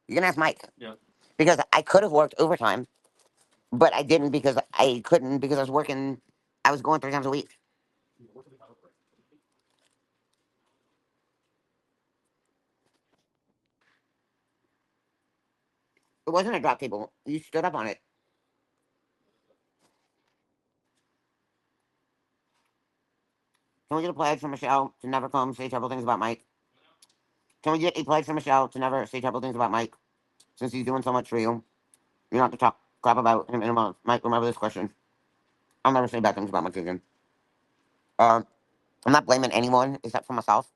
You can ask Mike. Yeah. Because I could have worked overtime, but I didn't because I couldn't because I was working. I was going 3 times a week. It wasn't a drop table. You stood up on it. Can we get a pledge from Michelle to never come say terrible things about Mike? Can we get a pledge from Michelle to never say terrible things about Mike? Since he's doing so much for you, you don't have to talk crap about him in a month. Mike, remember this question. I'll never say bad things about Mike again. Uh, I'm not blaming anyone except for myself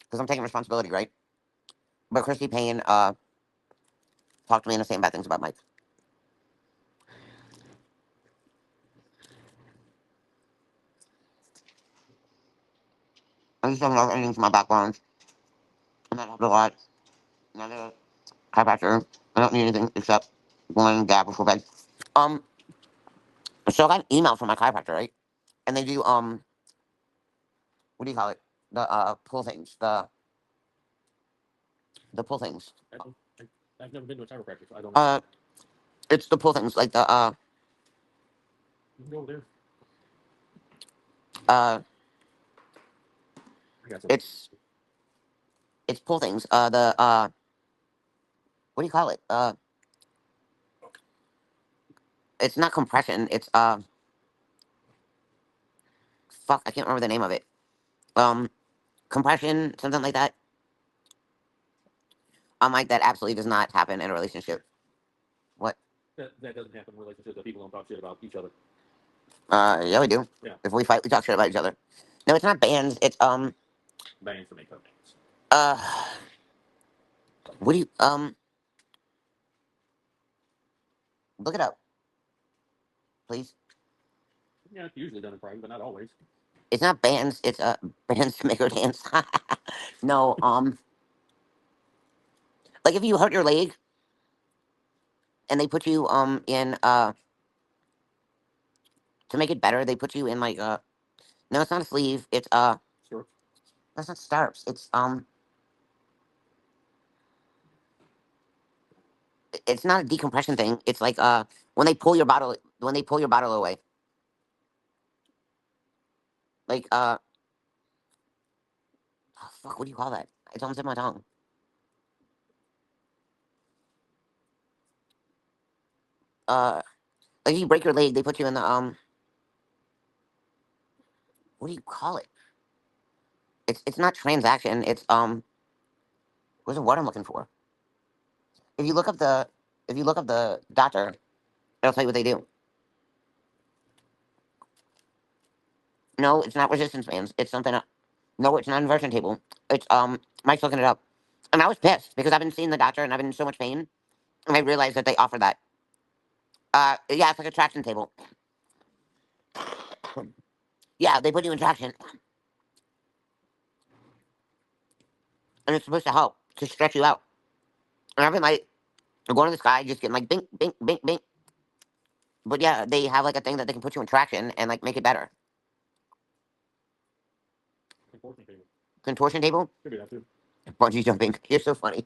because I'm taking responsibility, right? But Christy Payne talked to me into saying bad things about Mike. I just don't know anything from my background. I'm not helped a lot. Another chiropractor. I don't need anything except one dab before bed. Um, so I got an email from my chiropractor, right? And they do what do you call it? The pull things. The pull things. I've never been to a chiropractor, so I don't know. It's the pull things like the You can go over there. uh I got some. it's pull things. The what do you call it? It's not compression. It's fuck. I can't remember the name of it. Um, compression, something like that. I'm like that. Absolutely does not happen in a relationship. What? That doesn't happen in relationships that people don't talk shit about each other. Yeah, we do. Yeah. If we fight, we talk shit about each other. No, it's not bands. It's Bands to make up names. uh, what do you look it up, please. Yeah, it's usually done in private, but not always. It's not bands. It's bands to make her dance. No, like if you hurt your leg and they put you in to make it better, they put you in like no, it's not a sleeve. It's Sure. that's not starts. It's not a decompression thing. It's like when they pull your bottle away. Like oh, fuck, what do you call that? It's on the tip of my tongue. Uh, like if you break your leg, they put you in the what do you call it? It's not transaction. It's what's the word I'm looking for? If you look up the if you look up the doctor, it'll tell you what they do. No, it's not resistance bands. It's something else. No, it's not an inversion table. It's Mike's looking it up, and I was pissed because I've been seeing the doctor and I've been in so much pain, and I realized that they offer that. Yeah, it's like a traction table. Yeah, they put you in traction, and it's supposed to help to stretch you out. And I've been like going to the sky, just getting like bink, bink, bink, bink. But yeah, they have like a thing that they can put you in traction and like make it better. Contortion table. Contortion table, Could be that too. bungee jumping. You're so funny.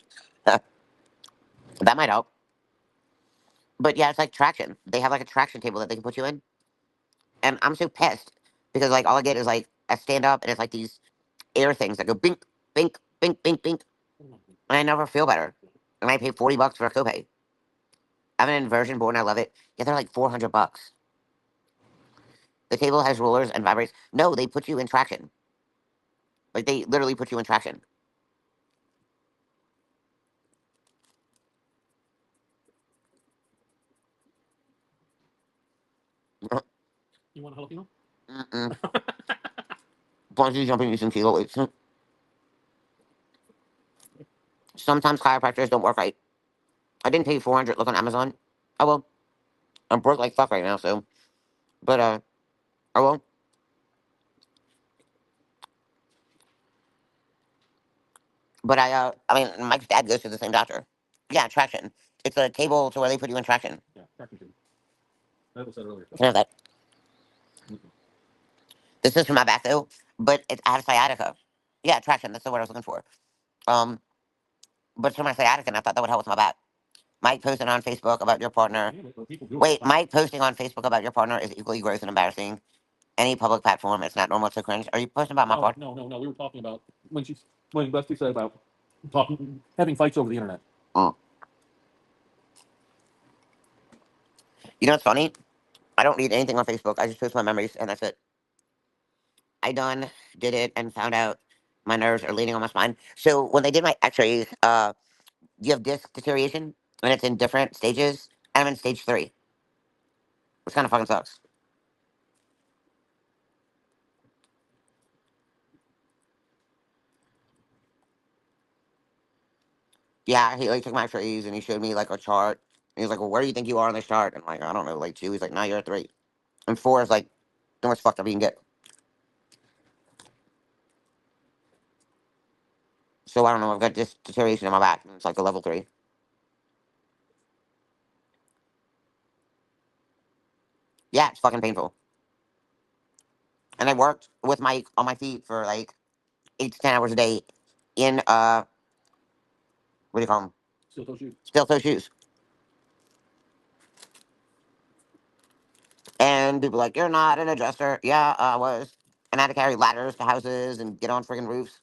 That might help. But yeah, it's like traction. They have like a traction table that they can put you in, and I'm so pissed because like all I get is like I stand up and it's like these air things that go bink, bink, bink, bink, bink, and I never feel better. And I pay $40 for a copay. I have an inversion board and I love it. Yeah, they're like $400. The table has rollers and vibrates. No, they put you in traction. Like they literally put you in traction. You want a jalapeno? Mm-mm. Bungee jumping using kilo weights. Sometimes chiropractors don't work right. I didn't pay 400. Look on Amazon. Oh well, I'm broke like fuck right now. So, but oh well. But I mean, Mike's dad goes to the same doctor. Yeah, traction. It's a table to where they put you in traction. Yeah, traction table. That was said earlier. I know that. Mm-hmm. This is for my back though, but it's I have sciatica. Yeah, traction. That's the word I was looking for. Um, but it's for my sciatica, and I thought that would help with my back. Mike posted on Facebook about your partner. Yeah, but people do it. Wait, Mike posting on Facebook about your partner is equally gross and embarrassing. Any public platform, it's not normal to cringe. Are you posting about my Oh part? no. We were talking about when Dusty said about talking having fights over the internet. Mm. You know what's funny? I don't read anything on Facebook. I just post my memories, and that's it. I done did it and found out my nerves are leaning on my spine. So when they did my X-rays, you have disc deterioration, and it's in different stages. I'm in stage 3, which kind of fucking sucks. Yeah, he like took my X-rays and he showed me like a chart. And he was like, "Well, where do you think you are on this chart?" And I'm like, "I don't know, like 2." He's like, "No, you're at 3." And 4 is like the most fucked up you can get. So I don't know. I've got disc deterioration in my back. And it's like a level 3. Yeah, it's fucking painful. And I worked with Mike on my feet for like 8 to 10 hours a day in what do you call them? Steel toe shoes. Steel toe shoes. And people are like, "You're not an adjuster." Yeah, I was. And I had to carry ladders to houses and get on friggin' roofs.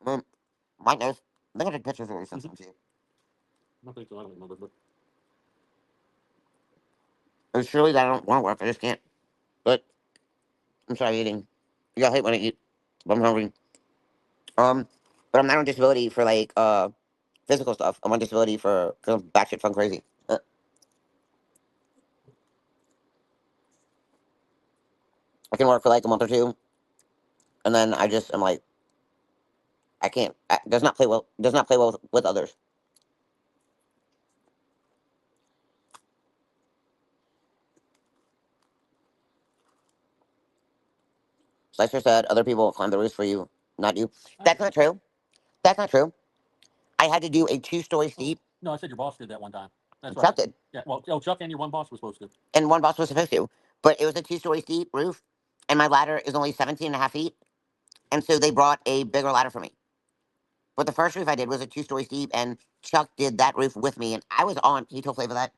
Mm, Mike knows. I think I took pictures of it since Mm-hmm. I'm to you. I think so. I don't remember, but It's surely that I don't want to work. I just can't. But I'm sorry eating. Yeah, I hate when I eat. But I'm hungry. Um, but I'm not on disability for like physical stuff. I'm on disability for because I'm batshit fun crazy. I can work for like a month or two, and then I just am like I can't. Does not play well. Does not play well with others. Slicer said other people will climb the roofs for you, not you. I That's did. not true. That's not true. I had to do a 2-story Oh, steep. no, I said your boss did that one time. That's right. Chuck did, Yeah. Well, oh, Chuck and your one boss were supposed to. and one boss was supposed to, but it was a 2-story steep roof, and my ladder is only 17 and a half feet, and so they brought a bigger ladder for me. But the first roof I did was a 2-story steep, and Chuck did that roof with me, and I was on. He told Flavor that.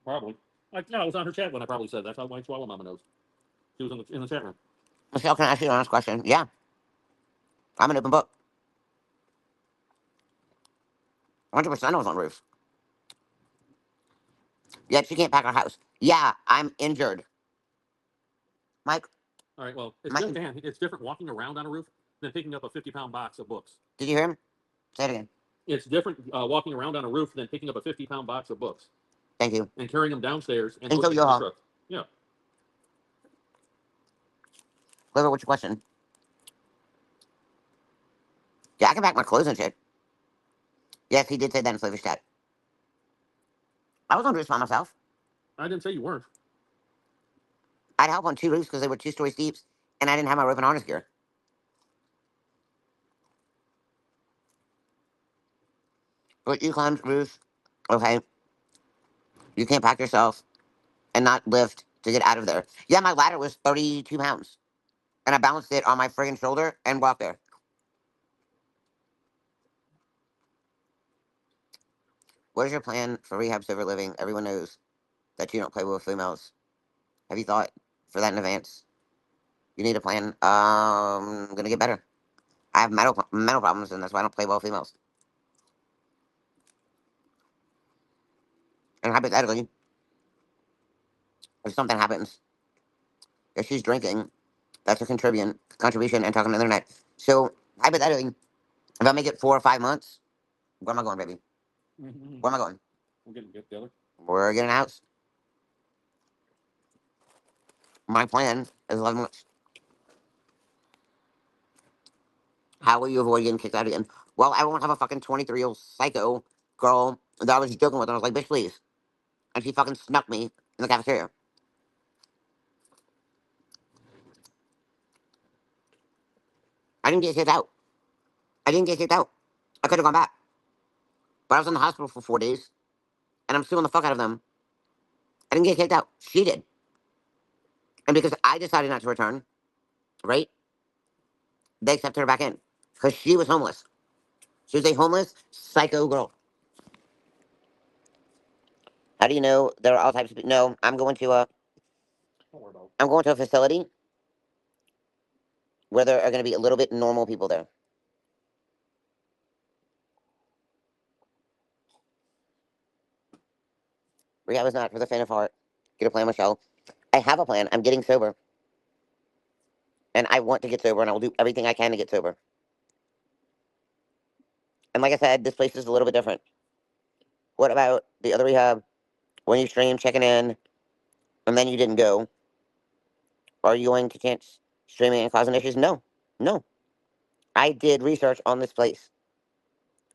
Probably. No, I was on her chat when I probably said that's how my Chihuahua Mama knows. She was in the chat room. Michelle, can I ask you an honest question? Yeah, I'm an open book. 100% I was on roofs. Yet she can't pack her house. Yeah, I'm injured. Mike, All right. Well, it's Mike, just Dan. It's different walking around on a roof than picking up a 50-pound box of books. did you hear him? Say it again. It's different walking around on a roof than picking up a 50-pound box of books Thank you. and carrying them downstairs and And so pushing them in the Yoha. truck. Yeah. Clever, what's your question? Yeah, I can pack my clothes and shit. Yes, he did say that in Flavor's chat. I was on roofs by myself. I didn't say you weren't. I'd help on two roofs because they were 2 stories deep, and I didn't have my rope and harness gear. But you climbed roofs, okay? You can't pack yourself and not lift to get out of there. Yeah, my ladder was 32 pounds, and I balanced it on my friggin' shoulder and walked there. What is your plan for rehab sober living? Everyone knows that you don't play with females. Have you thought for that in advance? You need a plan. I'm gonna get better. I have mental problems, and that's why I don't play well with females. And hypothetically, if something happens, if she's drinking, that's a contribution and talking on the internet. So hypothetically, if I make it 4 or 5 months, where am I going, baby? Mm-hmm. Where am I going? We're getting get together. We're getting a house. My plan is 11 months. How will you avoid getting kicked out again? Well, I won't have a fucking 23-year-old psycho girl that I was joking with. And I was like, bitch, please. And she fucking snuck me in the cafeteria. I didn't get kicked out. I didn't get kicked out. I could have gone back. But I was in the hospital for 4 days, and I'm suing the fuck out of them. I didn't get kicked out. She did. And because I decided not to return, right, they accepted her back in. Because she was homeless. She was a homeless psycho girl. How do you know there are all types of people? No, Don't worry about it. I'm going to a facility where there are going to be a little bit normal people there. Rehab is not for the faint of heart. Get a plan, Michelle. I have a plan. I'm getting sober. And I want to get sober, and I will do everything I can to get sober. And like I said, this place is a little bit different. What about the other rehab? When you stream, checking in, and then you didn't go, are you going to chance streaming and causing issues? No. No. I did research on this place.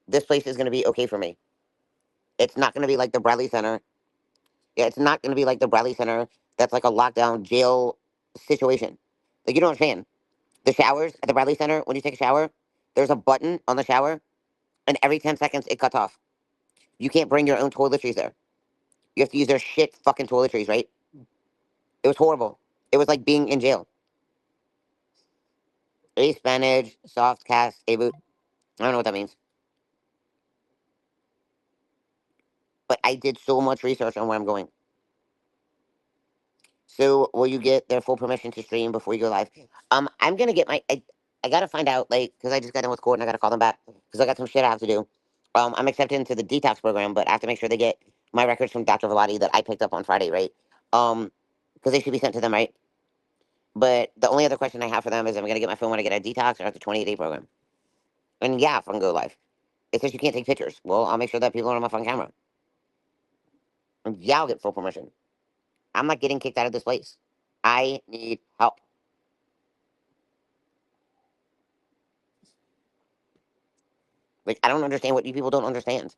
This place is going to be okay for me. It's not going to be like the Bradley Center. Yeah, it's not going to be like the Bradley Center that's like a lockdown jail situation. Like, you don't understand. The showers at the Bradley Center, when you take a shower, there's a button on the shower, and every 10 seconds it cuts off. You can't bring your own toiletries there. You have to use their shit fucking toiletries, right? It was horrible. It was like being in jail. A Spanish, soft cast, a boot. I don't know what that means. But I did so much research on where I'm going. So will you get their full permission to stream before you go live? I'm gonna get I gotta find out, like, because I just got done with court and I gotta call them back because I got some shit I have to do. I'm accepted into the detox program, but I have to make sure they get my records from Dr. Velati that I picked up on Friday, right? Because they should be sent to them, right? But the only other question I have for them is, am I gonna get my phone when I get a detox or at the 28-day program? And yeah, if I can go live. It says you can't take pictures. Well, I'll make sure that people are on my phone camera. And yeah, I'll get full permission. I'm not getting kicked out of this place. I need help. Like, I don't understand what you people don't understand.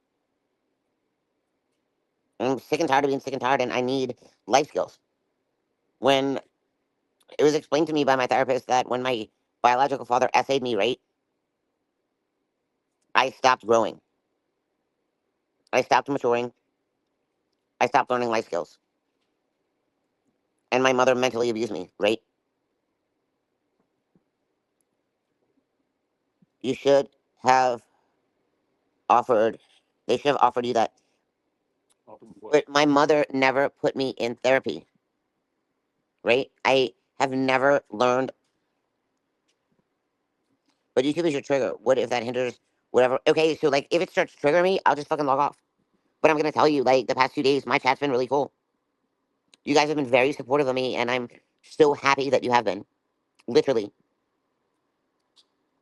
I'm sick and tired of being sick and tired, and I need life skills. When it was explained to me by my therapist that when my biological father essayed me, right, I stopped growing. I stopped maturing. I stopped learning life skills. And my mother mentally abused me, right? You should have offered, they should have offered you that. But my mother never put me in therapy, right? I have never learned. But YouTube is your trigger. What if that hinders whatever? Okay, so like if it starts triggering me, I'll just fucking log off. But I'm gonna tell you, like the past 2 days, my chat's been really cool. You guys have been very supportive of me, and I'm so happy that you have been. Literally,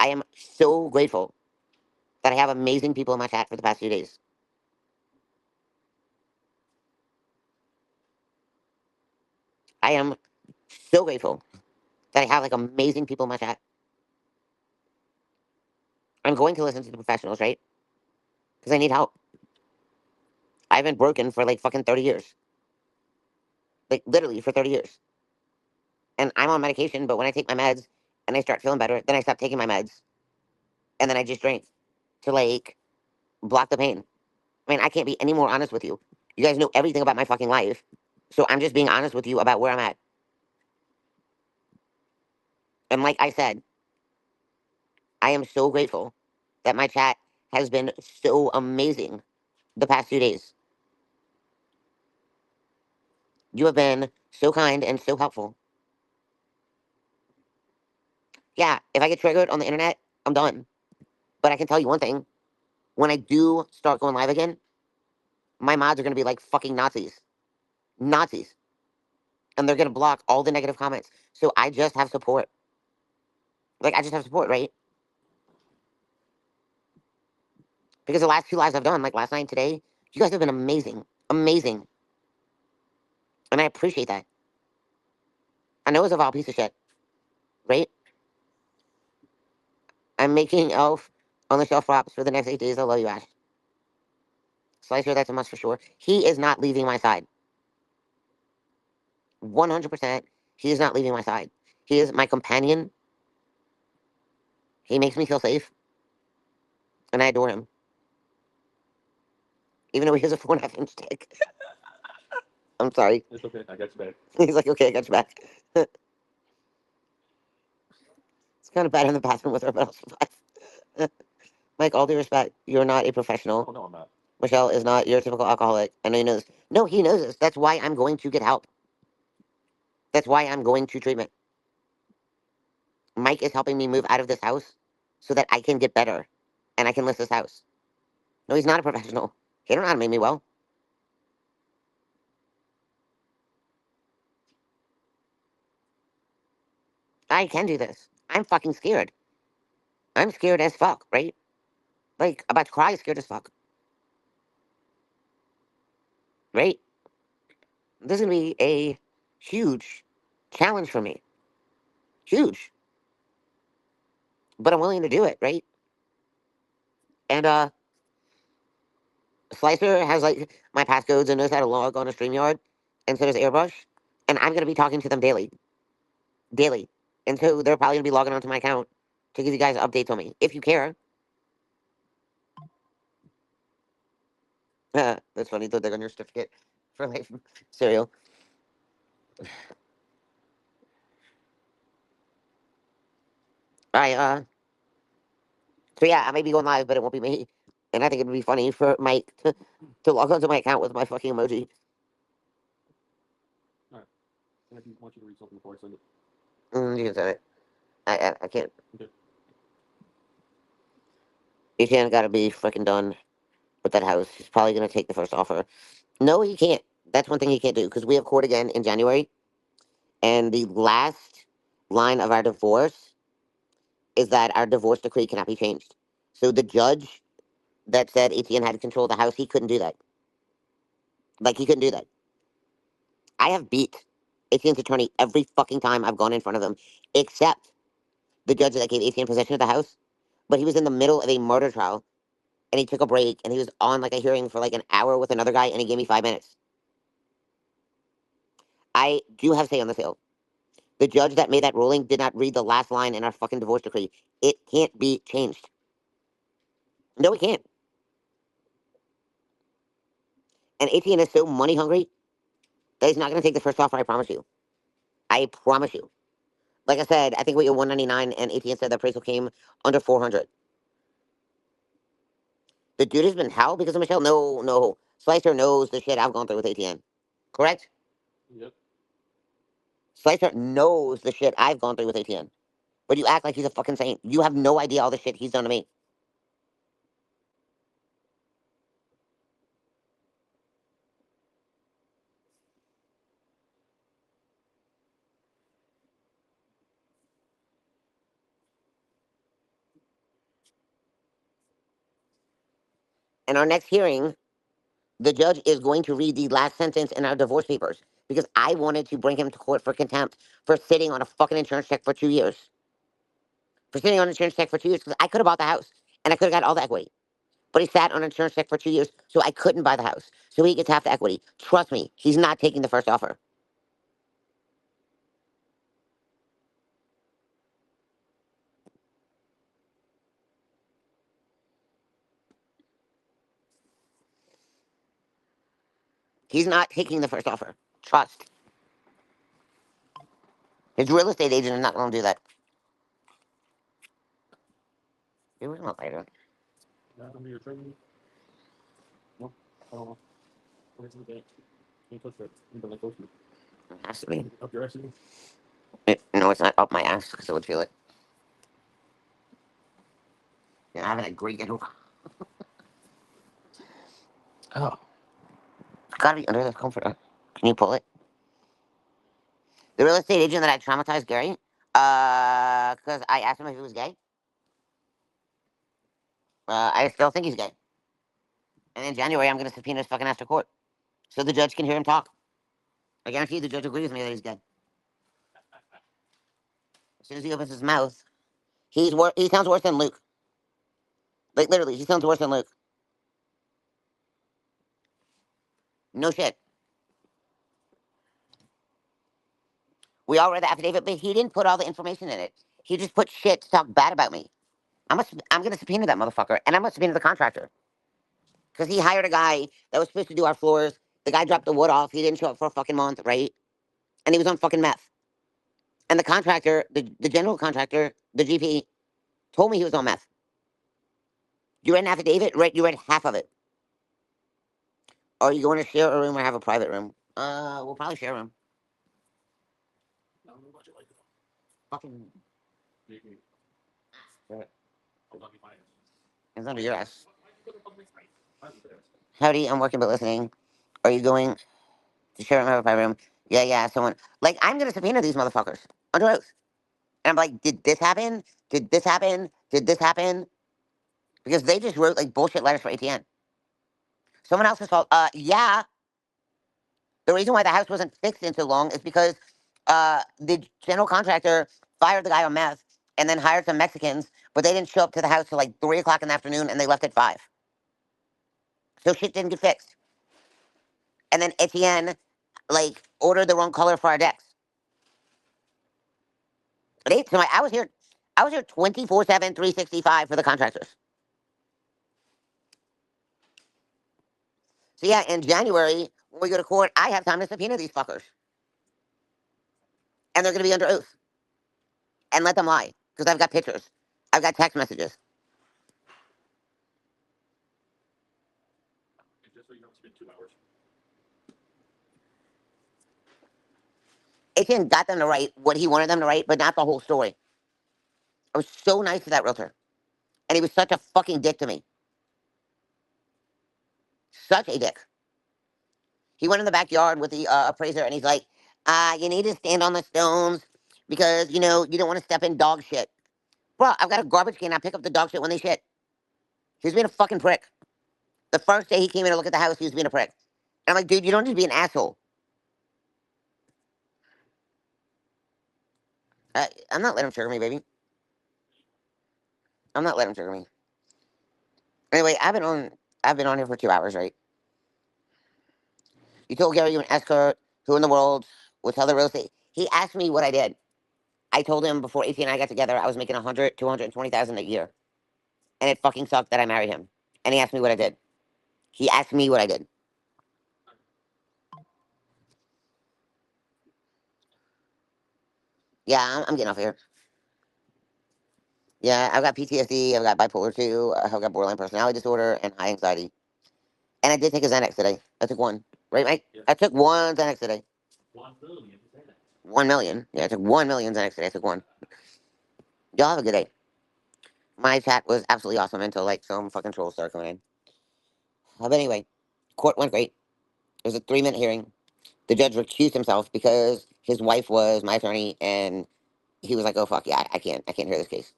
I am so grateful that I have amazing people in my chat for the past 2 days. I am so grateful. that I have like amazing people in my chat. I'm going to listen to the professionals, right? Because I need help. I've been broken for like fucking 30 years. Like literally for 30 years. And I'm on medication, but when I take my meds and I start feeling better, then I stop taking my meds. And then I just drink to like block the pain. I mean, I can't be any more honest with you. You guys know everything about my fucking life. So I'm just being honest with you about where I'm at. And like I said, I am so grateful that my chat has been so amazing the past 2 days. You have been so kind and so helpful. Yeah, if I get triggered on the internet, I'm done. But I can tell you one thing. When I do start going live again, my mods are going to be like fucking Nazis. Nazis. And they're going to block all the negative comments. So I just have support. Like, I just have support, right? Because the last 2 lives I've done, like last night and today, you guys have been amazing. Amazing. And I appreciate that. I know it's a vile piece of shit, right? I'm making Elf on the shelf props for the next 8 days. I love you, Ash. Slicer, that's a must for sure. He is not leaving my side. 100%. He is not leaving my side. He is my companion. He makes me feel safe. And I adore him. Even though he has a 4.5 inch dick. I'm sorry. It's okay. I got you back. He's like, okay, I got you back. It's kind of bad in the bathroom with her, but I'll survive. Mike, all due respect, you're not a professional. Oh no, I'm not. Michelle is not your typical alcoholic. I know you know this. No, he knows this. That's why I'm going to get help. That's why I'm going to treatment. Mike is helping me move out of this house so that I can get better and I can list this house. No, he's not a professional. He don't know how to make me well. I can do this. I'm fucking scared. I'm scared as fuck, right? Like, about to cry, scared as fuck. Right? This is gonna be a huge challenge for me. Huge. But I'm willing to do it, right? And Slicer has like my passcodes and knows how to log on a StreamYard, and so does Airbrush. And I'm gonna be talking to them daily. Daily. And so they're probably gonna be logging onto my account to give you guys updates on me. If you care. That's funny, they'll dig on your certificate for life cereal. I so yeah, I may be going live, but it won't be me. And I think it'd be funny for Mike to log onto my account with my fucking emoji. All right. And if you want you to read something before I send it. You can send it. I can't. Okay. You can't gotta be freaking done with that house. He's probably gonna take the first offer. No, he can't. That's one thing he can't do because we have court again in January, and the last line of our divorce is that our divorce decree cannot be changed. So the judge that said ATN had control of the house, he couldn't do that. Like he couldn't do that. I have beat ATN's attorney every fucking time I've gone in front of him, except the judge that gave ATN possession of the house. But he was in the middle of a murder trial, and he took a break, and he was on like a hearing for like an hour with another guy, and he gave me 5 minutes. I do have say on the sale. The judge that made that ruling did not read the last line in our fucking divorce decree. It can't be changed. No, it can't. And ATN is so money hungry that he's not going to take the first offer. I promise you. I promise you. Like I said, I think we owe 199, and ATN said the appraisal came under 400. The dude has been hell because of Michelle. No, no. Slicer knows the shit I've gone through with ATN. Correct? Yep. Slicer knows the shit I've gone through with ATN. But you act like he's a fucking saint. You have no idea all the shit he's done to me. In our next hearing, the judge is going to read the last sentence in our divorce papers because I wanted to bring him to court for contempt for sitting on a fucking insurance check for 2 years. For sitting on an insurance check for 2 years, because I could have bought the house and I could have got all the equity. But he sat on an insurance check for 2 years, so I couldn't buy the house. So he gets half the equity. Trust me, he's not taking the first offer. He's not taking the first offer. Trust. His real estate agent is not going to do that. It was not later. Not under your training. No. Oh. Where's the day? Can't touch that. You don't like those. It has to be. Up your ass. No, it's not up my ass because I would feel it. Yeah, I haven't had great. Oh. It's got to be under the comforter. Can you pull it? The real estate agent that I traumatized Gary, because I asked him if he was gay. I still think he's gay. And in January, I'm going to subpoena his fucking ass to court so the judge can hear him talk. I guarantee you the judge agrees with me that he's gay. As soon as he opens his mouth, he sounds worse than Luke. Like, literally, he sounds worse than Luke. No shit. We all read the affidavit, but he didn't put all the information in it. He just put shit to talk bad about me. I'm going to subpoena that motherfucker, and I'm going to subpoena the contractor. Because he hired a guy that was supposed to do our floors. The guy dropped the wood off. He didn't show up for a fucking month, right? And he was on fucking meth. And the contractor, the general contractor, the GP, told me he was on meth. You read an affidavit? Right? You read half of it. Are you going to share a room or have a private room? We'll probably share a room. I don't know about you like it. Fucking. Maybe. Share it. Hold on, my ass. It's under your ass. Why you put it on my face? Howdy, I'm working but listening. Are you going to share a room or have a private room? Yeah, yeah, someone. Like, I'm going to subpoena these motherfuckers under oath. And I'm like, did this happen? Did this happen? Did this happen? Because they just wrote like bullshit letters for ATN. Someone else's fault. Yeah. The reason why the house wasn't fixed in so long is because the general contractor fired the guy on meth and then hired some Mexicans, but they didn't show up to the house till like 3 o'clock in the afternoon and they left at 5. So shit didn't get fixed. And then Etienne like ordered the wrong color for our decks. So I was here 24/7, 365 for the contractors. So yeah, in January, when we go to court, I have time to subpoena these fuckers. And they're gonna be under oath. And let them lie. Because I've got pictures. I've got text messages. Just so you don't spend 2 hours. Etienne got them to write what he wanted them to write, but not the whole story. I was so nice to that realtor. And he was such a fucking dick to me. Such a dick. He went in the backyard with the appraiser and he's like, you need to stand on the stones because, you don't want to step in dog shit. Bro, I've got a garbage can. I pick up the dog shit when they shit. He was being a fucking prick. The first day he came in to look at the house, he was being a prick. And I'm like, dude, you don't need to be an asshole. I'm not letting him trigger me, baby. I'm not letting him trigger me. Anyway, I've been on here for 2 hours, right? You told Gary you an escort. Who in the world would tell the real estate? He asked me what I did. I told him before AT and I got together, I was making 100, 220,000 a year, and it fucking sucked that I married him. And he asked me what I did. He asked me what I did. Yeah, I'm getting off here. Yeah, I've got PTSD. I've got bipolar 2. I've got borderline personality disorder and high anxiety. And I did take a Xanax today. I took one. Right, Mike? Yeah. I took one Xanax today. 1 million. 1 million. Yeah, I took 1 million Xanax today. I took one. Y'all have a good day. My chat was absolutely awesome until like some fucking trolls started coming in. But anyway, court went great. It was a 3-minute hearing. The judge recused himself because his wife was my attorney, and he was like, "Oh fuck, yeah, I can't hear this case."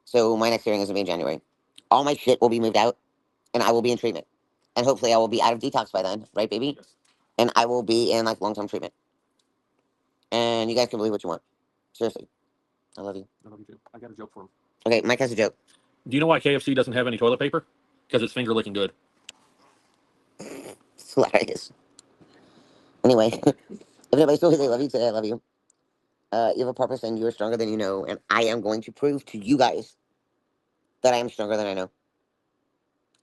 So my next hearing is gonna be in January. All my shit will be moved out, and I will be in treatment, and hopefully I will be out of detox by then, right, baby? Yes. And I will be in like long-term treatment. And you guys can believe what you want. Seriously, I love you. I love you too. I got a joke for him. Okay, Mike has a joke. Do you know why KFC doesn't have any toilet paper? Because it's finger licking good. It's hilarious. Anyway, if anybody's still here, they love you today. I love you. You have a purpose and you are stronger than you know. And I am going to prove to you guys that I am stronger than I know.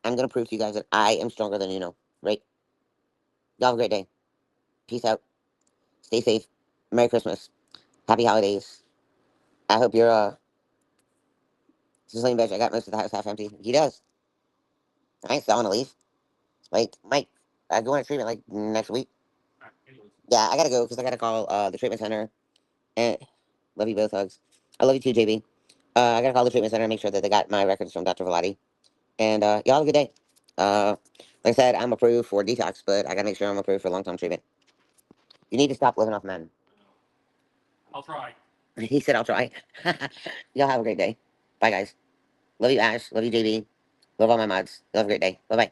I'm going to prove to you guys that I am stronger than you know. Right? Y'all have a great day. Peace out. Stay safe. Merry Christmas. Happy holidays. I hope you're, just laying back. I got most of the house half empty. He does. I ain't selling to leave. Like, Mike, I go on a treatment like next week. Yeah, I gotta go because I gotta call the treatment center. And love you both, hugs. I love you too, JB. I gotta call the treatment center and make sure that they got my records from Dr. Velati. And y'all have a good day. Like I said, I'm approved for detox, but I gotta make sure I'm approved for long-term treatment. You need to stop living off men. I'll try. He said I'll try. Y'all have a great day. Bye, guys. Love you, Ash. Love you, JB. Love all my mods. Y'all have a great day. Bye-bye.